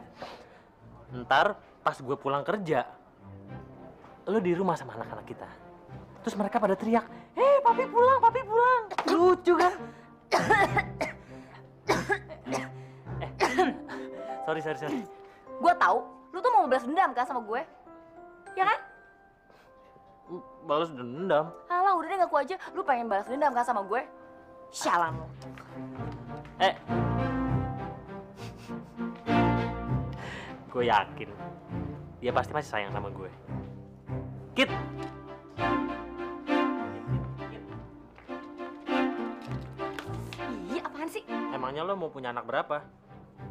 Ntar pas gue pulang kerja, lo di rumah sama anak-anak kita. Terus mereka pada teriak, papi pulang, papi pulang. Lucu kan? Sorry. Gue tahu, lu tuh mau balas dendam kan sama gue? Ya kan? Balas dendam. Alah, udah deh ngaku aja, lu pengen balas dendam kan sama gue? Sialan lu. Gue yakin dia pasti masih sayang sama gue. Kit. Iya, apaan sih? Emangnya lo mau punya anak berapa?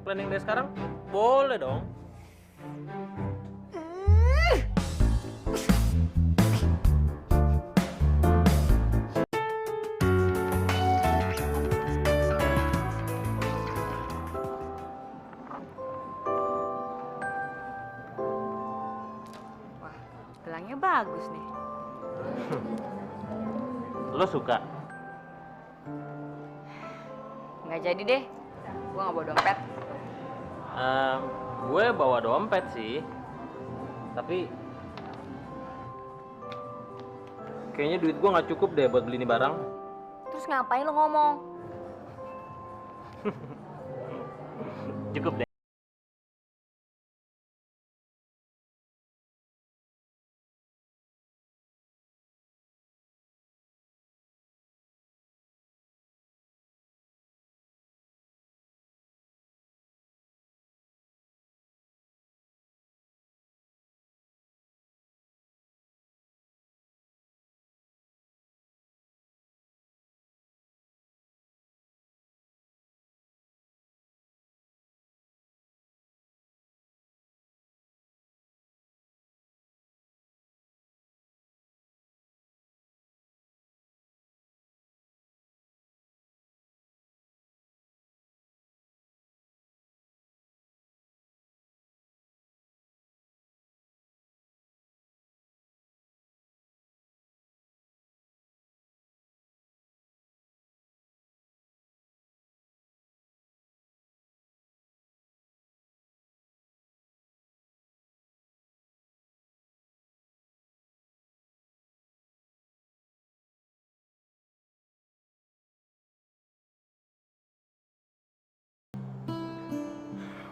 Planning dari sekarang? Boleh dong. Wah, gelangnya bagus nih. Lo suka? Nggak jadi deh, gue nggak bawa dompet. Gue bawa dompet sih. Tapi kayaknya duit gue nggak cukup deh buat beli ini barang. Terus ngapain lo ngomong? Cukup deh.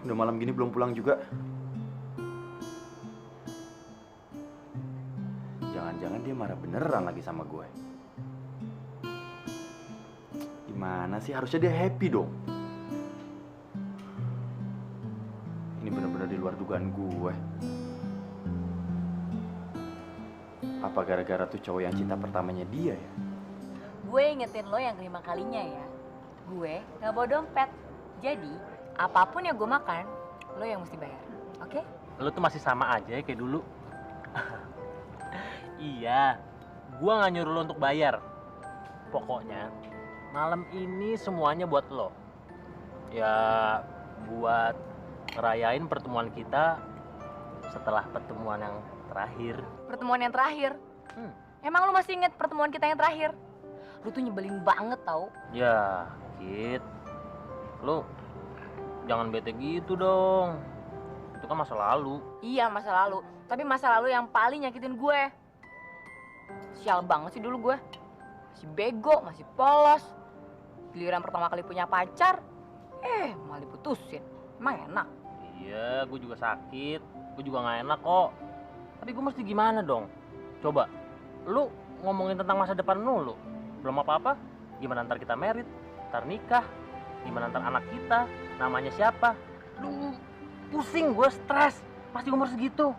Udah malam gini belum pulang juga. Jangan-jangan dia marah beneran lagi sama gue. Gimana sih? Harusnya dia happy dong. Ini bener-bener di luar dugaan gue. Apa gara-gara tuh cowok yang cinta pertamanya dia ya? Gue ingetin lo yang kelima kalinya ya. Gue nggak bawa dompet. Jadi, apapun yang gue makan, lo yang mesti bayar. Oke? Lo tuh masih sama aja ya kayak dulu. Iya, gua nggak nyuruh lo untuk bayar. Pokoknya malam ini semuanya buat lo. Ya, buat ngerayain pertemuan kita setelah pertemuan yang terakhir. Pertemuan yang terakhir? Emang lo masih inget pertemuan kita yang terakhir? Lo tuh nyebelin banget tau. Ya, Kit, lo jangan bete gitu dong. Itu kan masa lalu. Iya, masa lalu. Tapi masa lalu yang paling nyakitin gue. Sial banget sih dulu gue. Masih bego, masih polos. Giliran pertama kali punya pacar, malah diputusin. Emang enak? Iya, gue juga sakit. Gue juga nggak enak kok. Tapi gue mesti gimana dong? Coba, lu ngomongin tentang masa depan lu. Belum apa-apa, gimana ntar kita merit, ntar nikah, gimana ntar anak kita, namanya siapa. Aduh, pusing, gue stres. Masih umur segitu.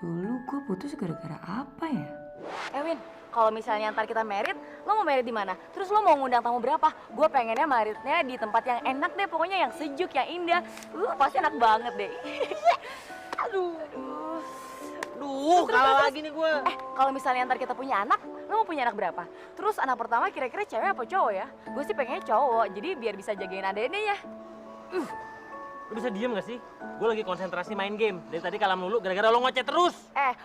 Dulu gue putus gara-gara apa ya? Win, kalau misalnya ntar kita merit, lo mau merit di mana? Terus lo mau ngundang tamu berapa? Gue pengennya meritnya di tempat yang enak deh, pokoknya yang sejuk, yang indah. Pasti enak banget deh. Aduh. Kalah lagi nih gue. Kalau misalnya ntar kita punya anak, lo mau punya anak berapa? Terus anak pertama kira-kira cewek apa cowok ya? Gue sih pengennya cowok, jadi biar bisa jagain adeknya ya. Lu bisa diem gak sih? Gue lagi konsentrasi main game. Dari tadi kalah melulu gara-gara lo ngoceh terus.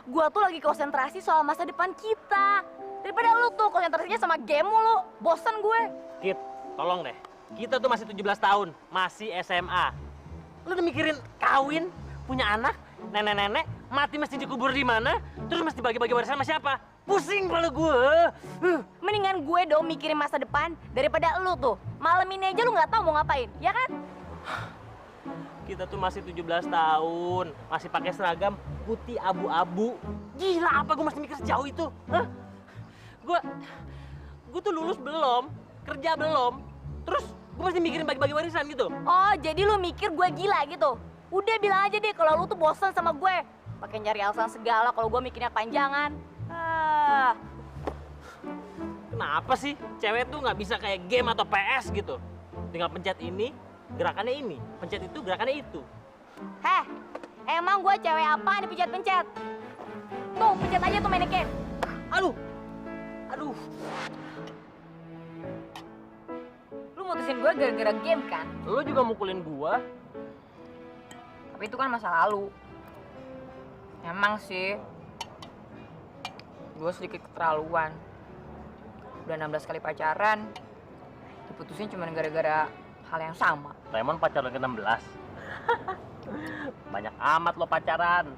Gue tuh lagi konsentrasi soal masa depan kita. Daripada lu tuh konsentrasinya sama game mulu. Bosen gue. Kit, tolong deh. Kita tuh masih 17 tahun, masih SMA. Lu udah mikirin kawin, punya anak, nenek-nenek, mati mesti dikubur di mana, terus mesti bagi-bagi warisan sama siapa? Pusing kepala gue. Mendingan gue dong mikirin masa depan daripada lu tuh. Malam ini aja lu nggak tahu mau ngapain, ya kan? Kita tuh masih 17 tahun, masih pakai seragam putih abu-abu. Gila apa gue masih mikir sejauh itu? Hah? Gue tuh lulus belum, kerja belum, terus gue masih mikirin bagi-bagi warisan gitu. Oh, jadi lu mikir gue gila gitu? Udah bilang aja deh kalau lu tuh bosan sama gue. Pakai nyari alasan segala kalau gue mikirnya panjangan. Kenapa sih cewek tuh nggak bisa kayak game atau PS gitu? Tinggal pencet ini, gerakannya ini, pencet itu, gerakannya itu. Heh, emang gue cewek apa dipencet-pencet? Tuh, pencet aja tuh manekin. Aduh, Lu mutusin gue gara-gara game kan? lo juga mukulin gua. Tapi itu kan masa lalu. Emang sih, gue sedikit keterlaluan. Udah 16 kali pacaran, diputusin cuma gara-gara hal yang sama. Raymond pacaran ke-16. Banyak amat lo pacaran.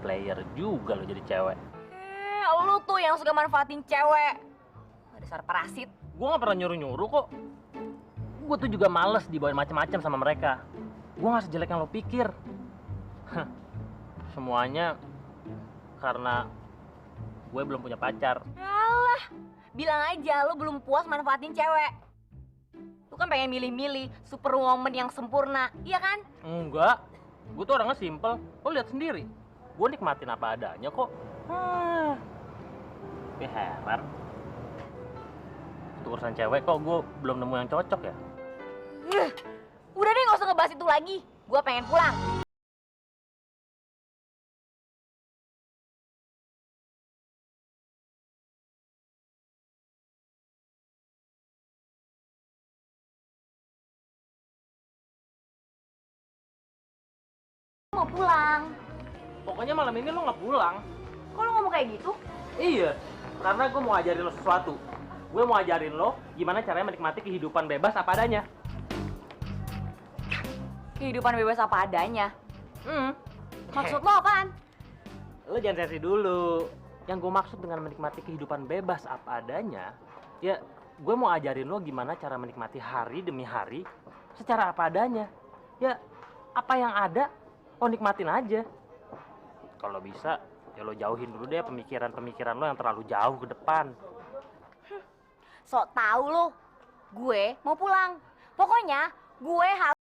Player juga lo jadi cewek. Lu tuh yang suka manfaatin cewek. Dasar parasit. Gue gak pernah nyuruh-nyuruh kok. Gue tuh juga males dibawain macam-macam sama mereka. Gue gak sejelek yang lo pikir. Semuanya karena gue belum punya pacar. Alah, bilang aja lu belum puas manfaatin cewek. Lu kan pengen milih-milih superwoman yang sempurna, iya kan? Enggak, gue tuh orangnya simple. Lo lihat sendiri, gue nikmatin apa adanya kok. Tapi heran, untuk urusan cewek kok gue belum nemu yang cocok ya? Udah deh gak usah ngebahas itu lagi. Gue pengen pulang. Mau pulang. Pokoknya malam ini lo nggak pulang. Kok lu ngomong kayak gitu? Iya, karena gue mau ajarin lo sesuatu. Gue mau ajarin lo gimana caranya menikmati kehidupan bebas apa adanya. Kehidupan bebas apa adanya. Maksud lo apaan? Lo jangan sensi dulu. Yang gue maksud dengan menikmati kehidupan bebas apa adanya, ya gue mau ajarin lo gimana cara menikmati hari demi hari secara apa adanya. Ya, apa yang ada, lo nikmatin aja. Kalau bisa, ya lo jauhin dulu deh pemikiran-pemikiran lo yang terlalu jauh ke depan. Sok tahu lo. Gue mau pulang. Pokoknya gue harus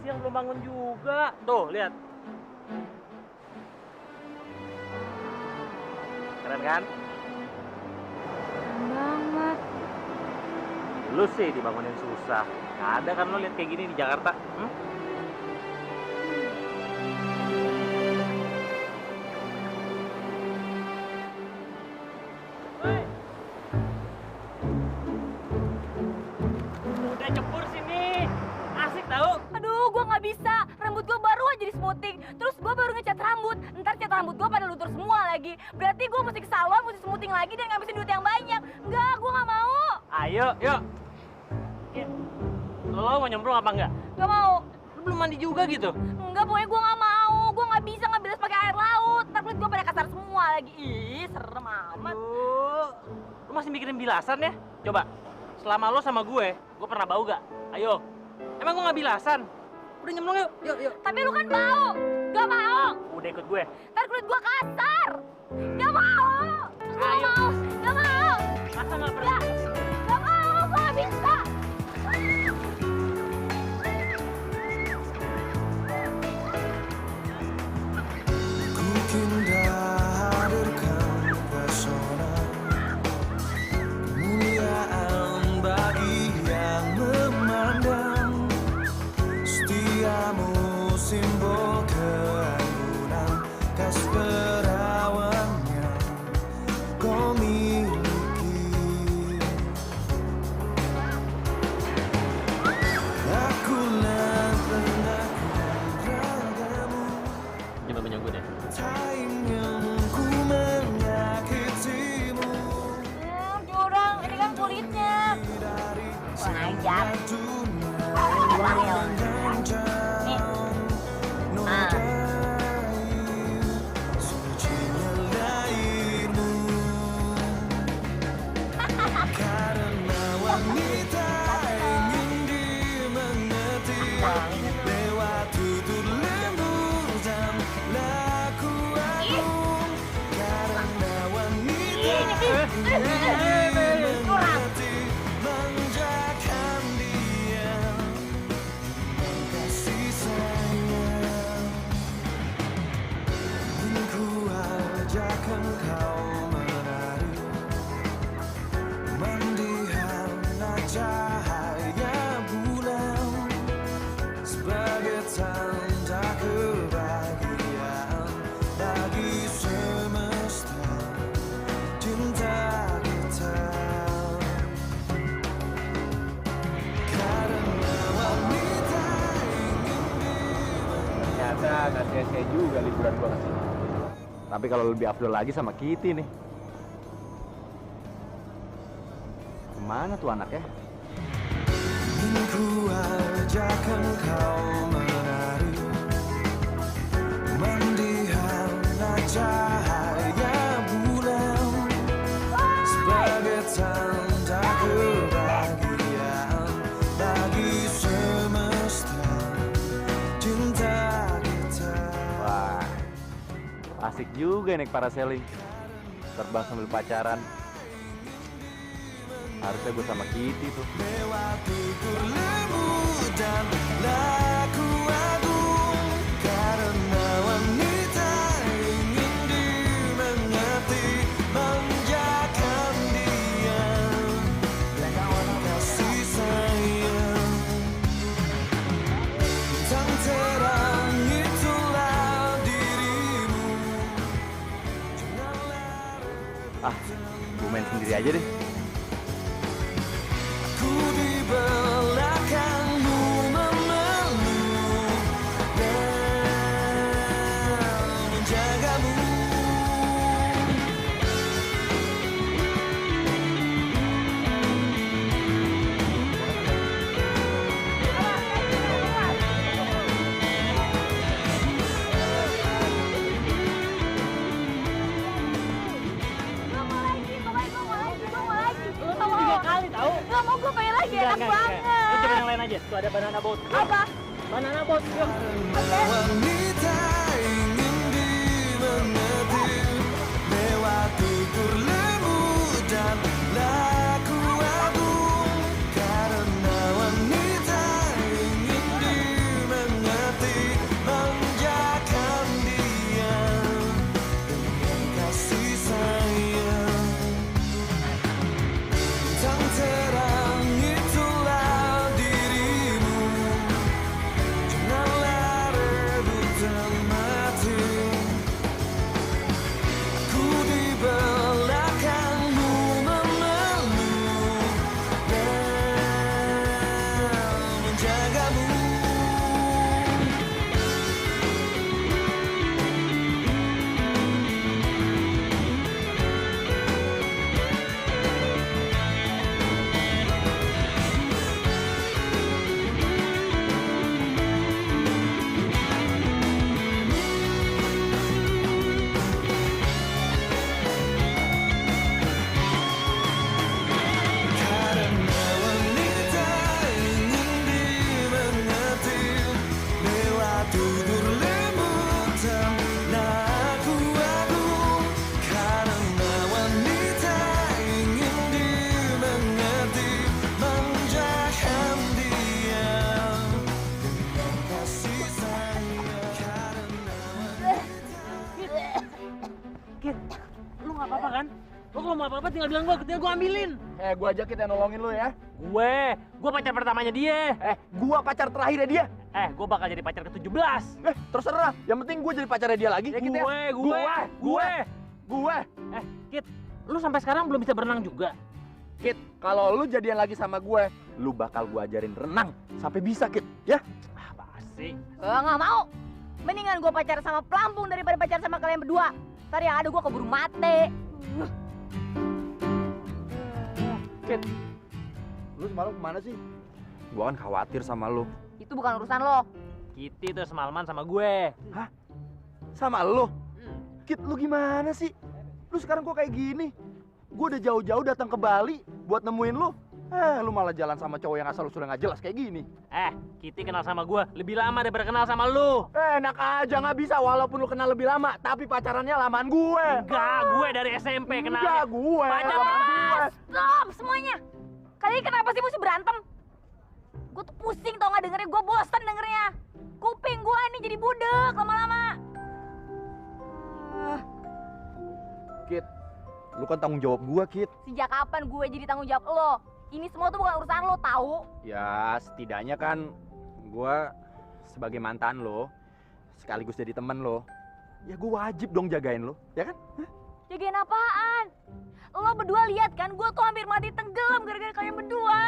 siang belum bangun juga. Tuh, lihat. Keren kan? Banget. Lu sih dibangunin susah. Nggak ada kan lo lihat kayak gini di Jakarta? Udah cepur sini. Asik tahu? Aduh, gue nggak bisa. Rambut gue baru aja di smoothing. Terus gue baru ngecat rambut. Ntar cat rambut gue pada luntur semua lagi. Berarti gue mesti ke salon, mesti smoothing lagi dan ngabisin duit yang banyak. Enggak, gue nggak mau. Ayo, yuk. Lo mau nyemplung apa enggak? Nggak mau. Lu belum mandi juga gitu? Enggak, pokoknya gue nggak mau. Gue nggak bisa ngebilas pakai air laut. Ntar kulit gue pada kasar semua lagi. Ih, serem amat. Lu masih mikirin bilasan ya? Coba, selama lo sama gue pernah bau gak? Ayo. Emang gue nggak bilasan? Udah nyemplung yuk, yuk. Tapi lu kan bau. Gak mau. Udah ikut gue. Ntar kulit gue kasar. Gak mau. Gue Ayo. mau. Gak mau. Masa nggak pernah? Gak mau. Gue nggak bisa. Mungkin hadirkan pesona kemuliaan bagi yang memandang, setiamu simbol keanggunan, kas perawan yang kau miliki. Akulah pendakwa ragamu, Coba punya gue deh. tak ingin ku menyakitimu. Curang. Ini kan kulitnya. Kurang ajar. Karena wanita ingin dimengerti lewat tutur lembut dan laku agung. Karena wanita ingin dimengerti manjakan dia dan kasih sayang. Ingin ku ajakkan kau menari mendihana cahaya bulan sebagai tanda kebahagiaan bagi semesta cinta kita. Karena wanita Ternyata nggak sia-sia juga liburan gua ke sini. Tapi kalau lebih afdol lagi sama Kitty nih. Kemana tuh anaknya? ingin ku ajakkan kau menari mendihana cahaya bulan sebagai tanda kebahagiaan bagi semesta cinta kita. Wah, asik juga naik parasailing. Terbang sambil pacaran. Harusnya gue sama Kitty tuh. Lewat tutur lembut dan laku agung. Karena wanita ingin dimengerti manjakan dia dengan kasih sayang. Bintang terang itulah dirimu. Janganlah Ah, gue main sendiri aja deh. ku di belakangmu memeluk dan menjagamu. Gue mau lagi, pokoknya gue mau lagi, gue mau lagi. Lu tau 3 kali tahu? Gak mau, gue pengen lagi, enak banget. Lu coba yang lain aja. Tuh ada banana boat. Yuk. Apa? Banana boat. Yuk. Wanita ingin dimengerti lewat tutur lembut dan laku agung. Karena wanita ingin dimengerti nggak apa-apa kan? Lo kalau mau apa-apa tinggal bilang gue ambilin. Gue aja kita nolongin lu ya. Gue pacar pertamanya dia. Gue pacar terakhirnya dia. Gue bakal jadi pacar ke-17. Terserah. Yang penting gue jadi pacarnya dia lagi. Ya, Kit, ya. Gue. Kit, lu sampai sekarang belum bisa berenang juga. Kit, kalau lu jadian lagi sama gue, lu bakal gue ajarin renang sampai bisa, Kit. Ya? Apa sih? Nggak mau. Mendingan gue pacar sama pelampung daripada pacar sama kalian berdua. Ntar yang ada gue keburu mati. Kit, lu semalam kemana sih? Gue kan khawatir sama lu. Itu bukan urusan lo. Kitty tuh semalaman sama gue. Sama lu? Kit, lu gimana sih? Lu sekarang kok kayak gini? Gue udah jauh-jauh datang ke Bali buat nemuin lu. Lu malah jalan sama cowok yang asal usulnya nggak jelas kayak gini. Kitty kenal sama gue lebih lama daripada kenal sama lu. Enak aja nggak bisa walaupun lu kenal lebih lama, tapi pacarannya lamaan gue. Enggak, gue dari SMP kenal. Enggak, gue. Stop semuanya. Kalian kenapa sih mesti berantem? Gue tuh pusing tau nggak dengernya. Gue bosan dengernya. Kuping gue nih jadi budek lama-lama. Kit, lu kan tanggung jawab gua, Kit. Sejak kapan gue jadi tanggung jawab lo? Ini semua tuh bukan urusan lo, tahu? Ya, setidaknya kan gua sebagai mantan lo, sekaligus jadi temen lo. Ya gua wajib dong jagain lo, ya kan? Jagain apaan? Lo berdua lihat kan, gue tuh hampir mati tenggelam gara-gara kalian berdua.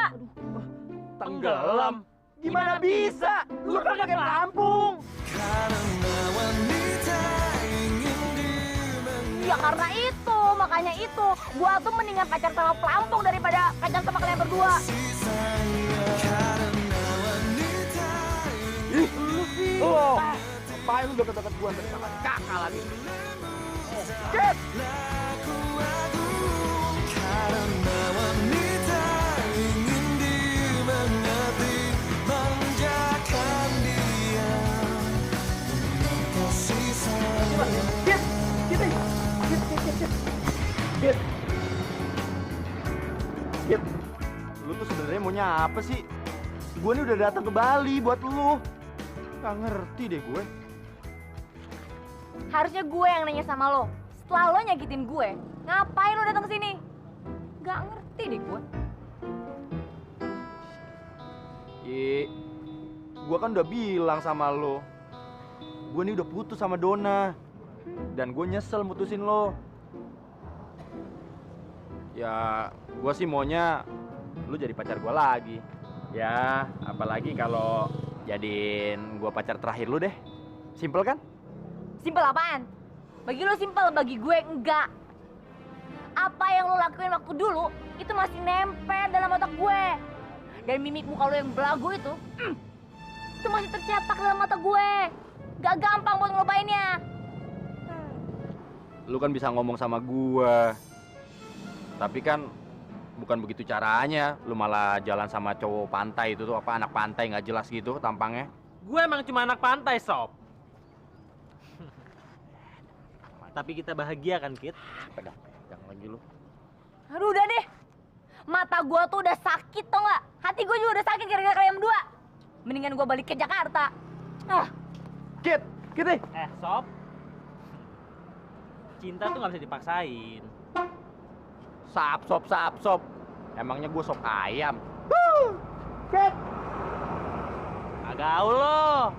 Tenggelam? Gimana bisa? Lu kan pakai pelampung. Ya karena itu, makanya itu. Gua tuh mendingan pacar sama pelampung daripada pacar sama kalian berdua. Oh, ngapain lu deket-deket gua sampai sama kakak lagi? Kit! Kit, lu tuh sebenarnya maunya apa sih? Gue nih udah datang ke Bali buat lu. Gak ngerti deh gue. Harusnya gue yang nanya sama lo. Setelah lo nyakitin gue, ngapain lo datang ke sini? Gak ngerti deh gue. Gue kan udah bilang sama lo. Gue nih udah putus sama Donna. Dan gue nyesel mutusin lo. Ya, gue sih maunya lu jadi pacar gue lagi. Ya, apalagi kalau jadiin gue pacar terakhir lu deh. Simpel kan? Simpel apaan? Bagi lo simpel, bagi gue enggak. Apa yang lo lakuin waktu dulu, itu masih nempel dalam otak gue. Dan mimik muka lo yang belagu itu masih tercetak dalam mata gue. Gak gampang buat ngelupainnya. Lu kan bisa ngomong sama gue. Tapi kan bukan begitu caranya. Lu malah jalan sama cowok pantai itu tuh, apa anak pantai nggak jelas gitu tampangnya. Gue emang cuma anak pantai, Sob. Tapi kita bahagia kan, Kit? Pegang lagi lu. Aduh udah deh. Mata gue tuh udah sakit tau gak? Hati gue juga udah sakit gara-gara kalian berdua. Mendingan gue balik ke Jakarta. Kit, Kitty. Sob. Cinta tuh nggak bisa dipaksain. Sap, sop. Emangnya gue sop ayam? Agak gaul lo.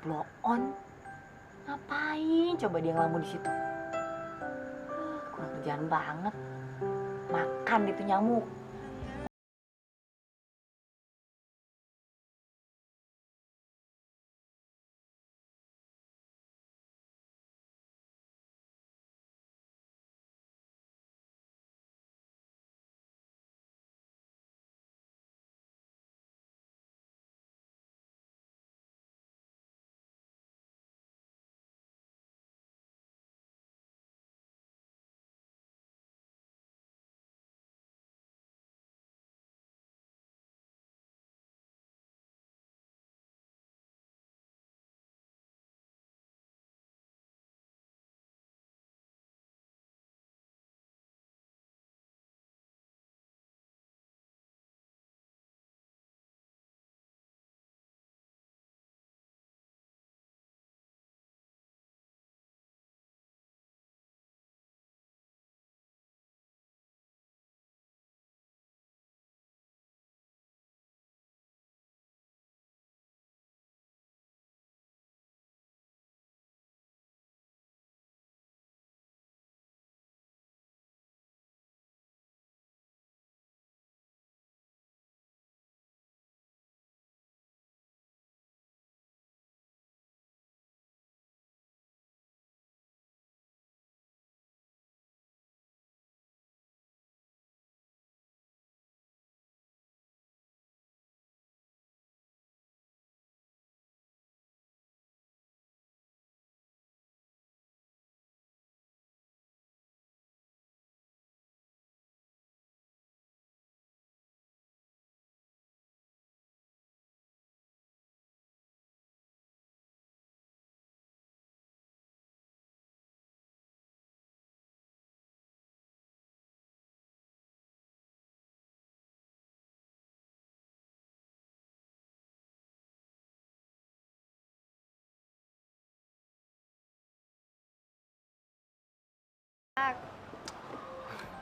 blow on. Ngapain coba dia ngelamun di situ? Kurang kerjaan banget. Makan itu nyamuk.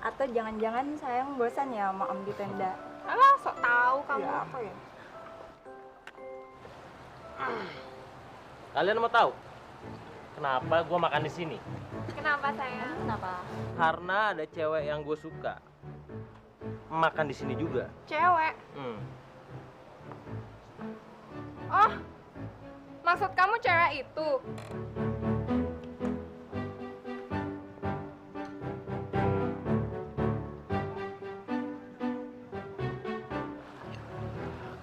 Atau jangan-jangan sayang bosan ya sama Om di tenda? Alah, sok tahu kamu Ya. apa ya? Kalian mau tahu kenapa gue makan di sini? Kenapa sayang? Kenapa? Karena ada cewek yang gue suka makan di sini juga. Cewek. Hmm. Oh, maksud kamu cewek itu?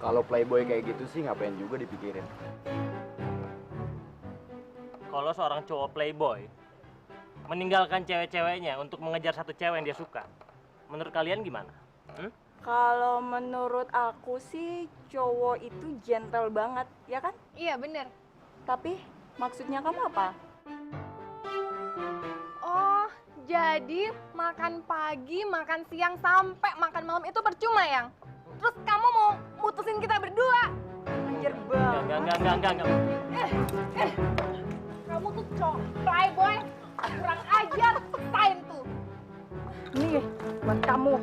Kalau playboy kayak gitu sih ngapain juga dipikirin. Kalau seorang cowok playboy meninggalkan cewek-ceweknya untuk mengejar satu cewek yang dia suka, menurut kalian gimana? Kalau menurut aku sih cowok itu gentle banget, ya kan? Iya bener. Tapi maksudnya kamu apa? Oh, jadi makan pagi, makan siang, sampai makan malam itu percuma, Yang? Terus kamu mau mutusin kita berdua? Anjir banget. Enggak. Kamu tuh cowok playboy, kurang ajar, petain tuh. Nih, buat kamu.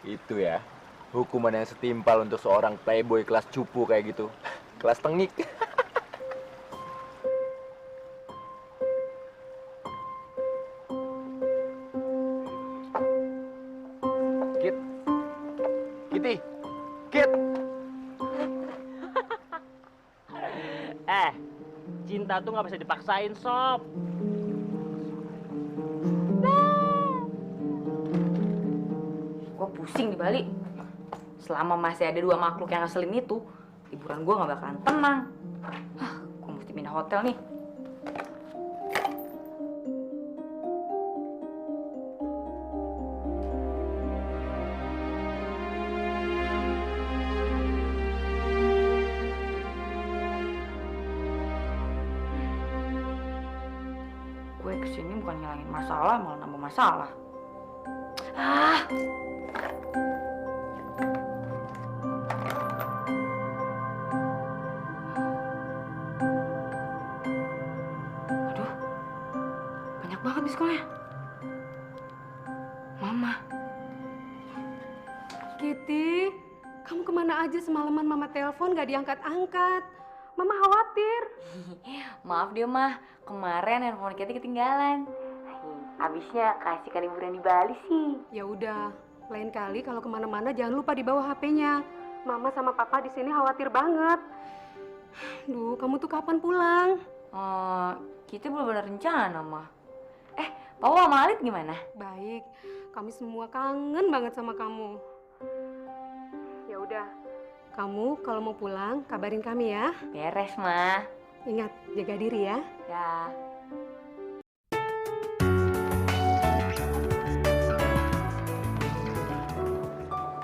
Itu ya, hukuman yang setimpal untuk seorang playboy kelas cupu kayak gitu. Kelas tengik. Kit. Kitty. Kit. Cinta tuh nggak bisa dipaksain, Sob. Gue pusing di Bali. Selama masih ada dua makhluk yang ngeselin itu, liburan gue nggak bakalan tenang. Gue mesti pindah hotel nih. Gue kesini bukan ngilangin masalah, malah nambah masalah. Aduh, banyak banget di sekolah. Mama. Kitty, kamu kemana aja semalaman Mama telepon gak diangkat-angkat? Mama khawatir. Maaf deh mah, kemarin handphone Kitty ketinggalan. Abisnya kasih liburan di Bali sih. Ya udah, lain kali kalau kemana-mana jangan lupa dibawa HP-nya. Mama sama Papa di sini khawatir banget. Duh, kamu tuh kapan pulang? Kita belum ada rencana mah. Papa sama Alit gimana? Baik, kami semua kangen banget sama kamu. Ya udah, kamu kalau mau pulang kabarin kami ya. Beres mah. Ingat, jaga diri ya. Ya.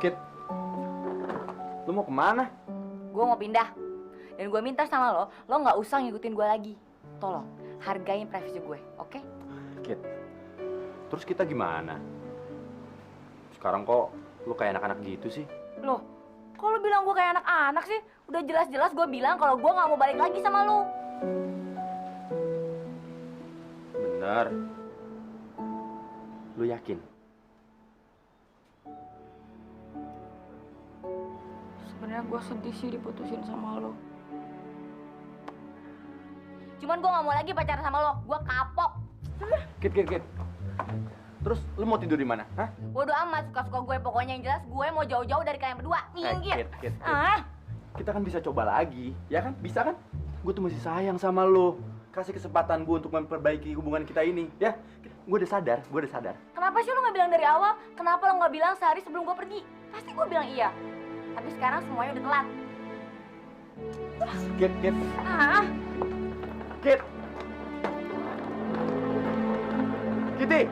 Kit, lu mau kemana? Gue mau pindah. Dan gue minta sama lo nggak usah ngikutin gue lagi. Tolong, hargain privasi gue, oke? Kit, terus kita gimana? Sekarang kok lu kayak anak-anak gitu sih? Loh, kok lo bilang gue kayak anak-anak sih? Udah jelas-jelas gue bilang kalau gue nggak mau balik lagi sama lo. Bener. Lu yakin? Sebenarnya gue sedih sih diputusin sama lo. Cuman gue nggak mau lagi pacaran sama lo. Gue kapok. Kit. Terus lu mau tidur di mana? Hah? Bodoh amat, suka-suka gue. Pokoknya yang jelas gue mau jauh-jauh dari kalian berdua. Minggir. Kit. Kita kan bisa coba lagi, ya kan? Bisa kan? Gue tuh masih sayang sama lo. Kasih kesempatan gue untuk memperbaiki hubungan kita ini, ya? Gue udah sadar. Kenapa sih lo nggak bilang dari awal? Kenapa lo nggak bilang sehari sebelum gue pergi? Pasti gue bilang iya. Tapi sekarang semuanya udah telat. Kit. Kit. Kitty.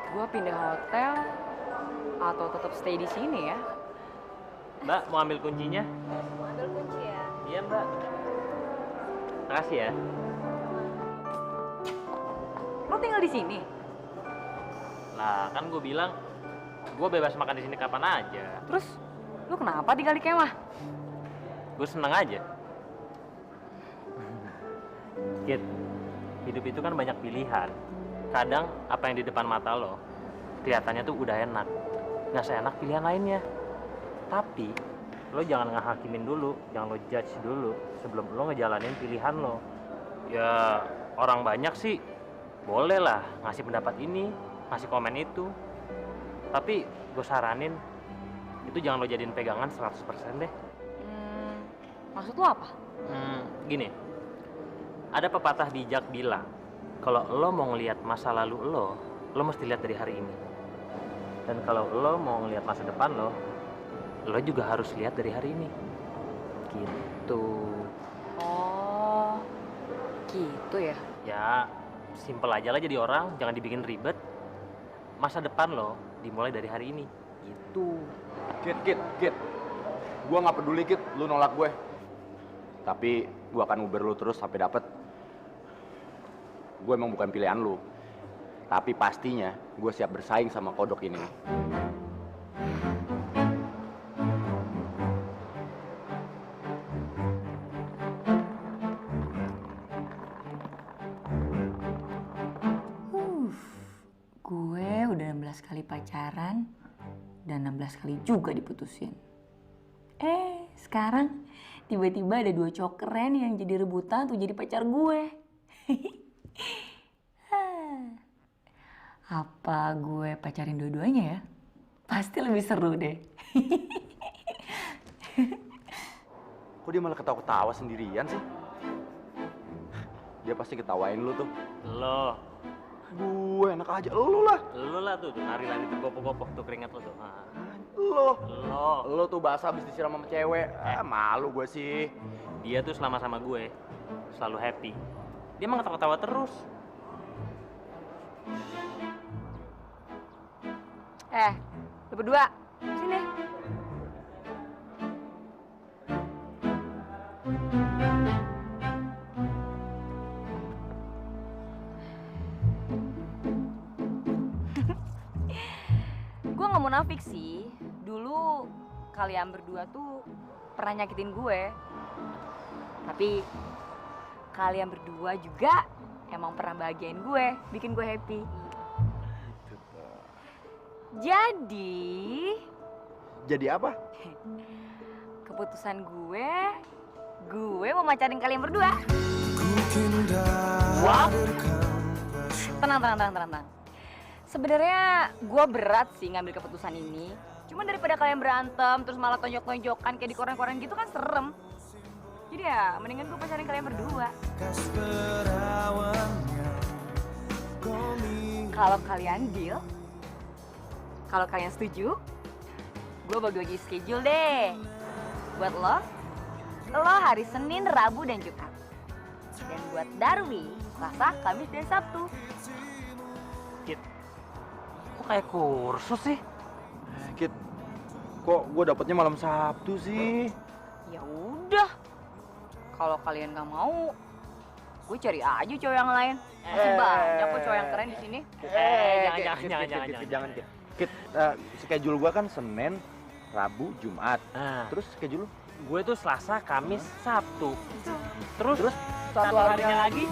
Gue pindah hotel atau tetap stay di sini ya? Mbak, mau ambil kuncinya? Ambil kunci ya. Iya, Mbak. Makasih ya. Lo tinggal di sini? Lah, kan gue bilang gue bebas makan di sini kapan aja. Terus lo kenapa tinggal di kemah? Gue seneng aja. Kit, hidup itu kan banyak pilihan. Kadang apa yang di depan mata lo kelihatannya tuh udah enak, nggak seenak pilihan lainnya. Tapi lo jangan ngehakimin dulu, jangan lo judge dulu sebelum lo ngejalanin pilihan lo. Ya orang banyak sih boleh lah ngasih pendapat ini, ngasih komen itu. Tapi gue saranin itu jangan lo jadiin pegangan 100% deh. Maksud lo apa? Gini, ada pepatah bijak bilang kalau lo mau ngelihat masa lalu lo mesti lihat dari hari ini. Dan kalau lo mau ngelihat masa depan lo juga harus lihat dari hari ini. Gitu. Oh, gitu ya? Ya, simpel aja lah jadi orang, jangan dibikin ribet. Masa depan lo dimulai dari hari ini. Gitu. Kit. Gua nggak peduli, Kit, lu nolak gue. Tapi gua akan nguber lu terus sampai dapet. Gue emang bukan pilihan lu. Tapi pastinya gue siap bersaing sama kodok ini. Gue udah 16 kali pacaran dan 16 kali juga diputusin. Sekarang tiba-tiba ada 2 cowok keren yang jadi rebutan untuk jadi pacar gue. Apa gue pacarin dua-duanya ya? Pasti lebih seru deh. Kok dia malah ketawa-ketawa sendirian sih? Dia pasti ketawain lu tuh. Lo Gue enak aja, lu lah. Lo lah tuh lari-lari tuh gopoh-gopoh tuh keringat lo tuh. Lo tuh basah habis disiram sama cewek. Malu gue sih. Dia tuh selama sama gue selalu happy. Dia emang ketawa-ketawa terus. Lu berdua, sini. Gue nggak munafik sih. Dulu kalian berdua tuh pernah nyakitin gue. Tapi kalian berdua juga emang pernah bahagiain gue, bikin gue happy. Jadi apa? keputusan gue mau macarin kalian berdua. Wow. Tenang. Sebenarnya gue berat sih ngambil keputusan ini. Cuma daripada kalian berantem terus malah tonjok-tonjokan kayak di koran-koran gitu kan serem. Jadi ya mendingan gue pacarin kalian berdua. Kalau kalian deal, kalau kalian setuju, gue bagi-bagi schedule deh. Buat lo hari Senin, Rabu, dan Jumat. Dan buat Darwi, Selasa, Kamis, dan Sabtu. Kit, kok kayak kursus sih? Kit, kok gue dapetnya malam Sabtu sih? Ya udah, kalau kalian gak mau, gue cari aja cowok yang lain. Masih banyak kok cowok yang keren di sini. Jangan. Kit, schedule gue kan Senin, Rabu, Jumat. Terus schedule lu? Gue tuh Selasa, Kamis, Sabtu. Terus Satu harinya lagi?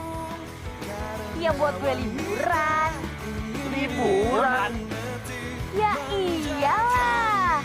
Ya buat gue liburan. liburan. Ya iyalah.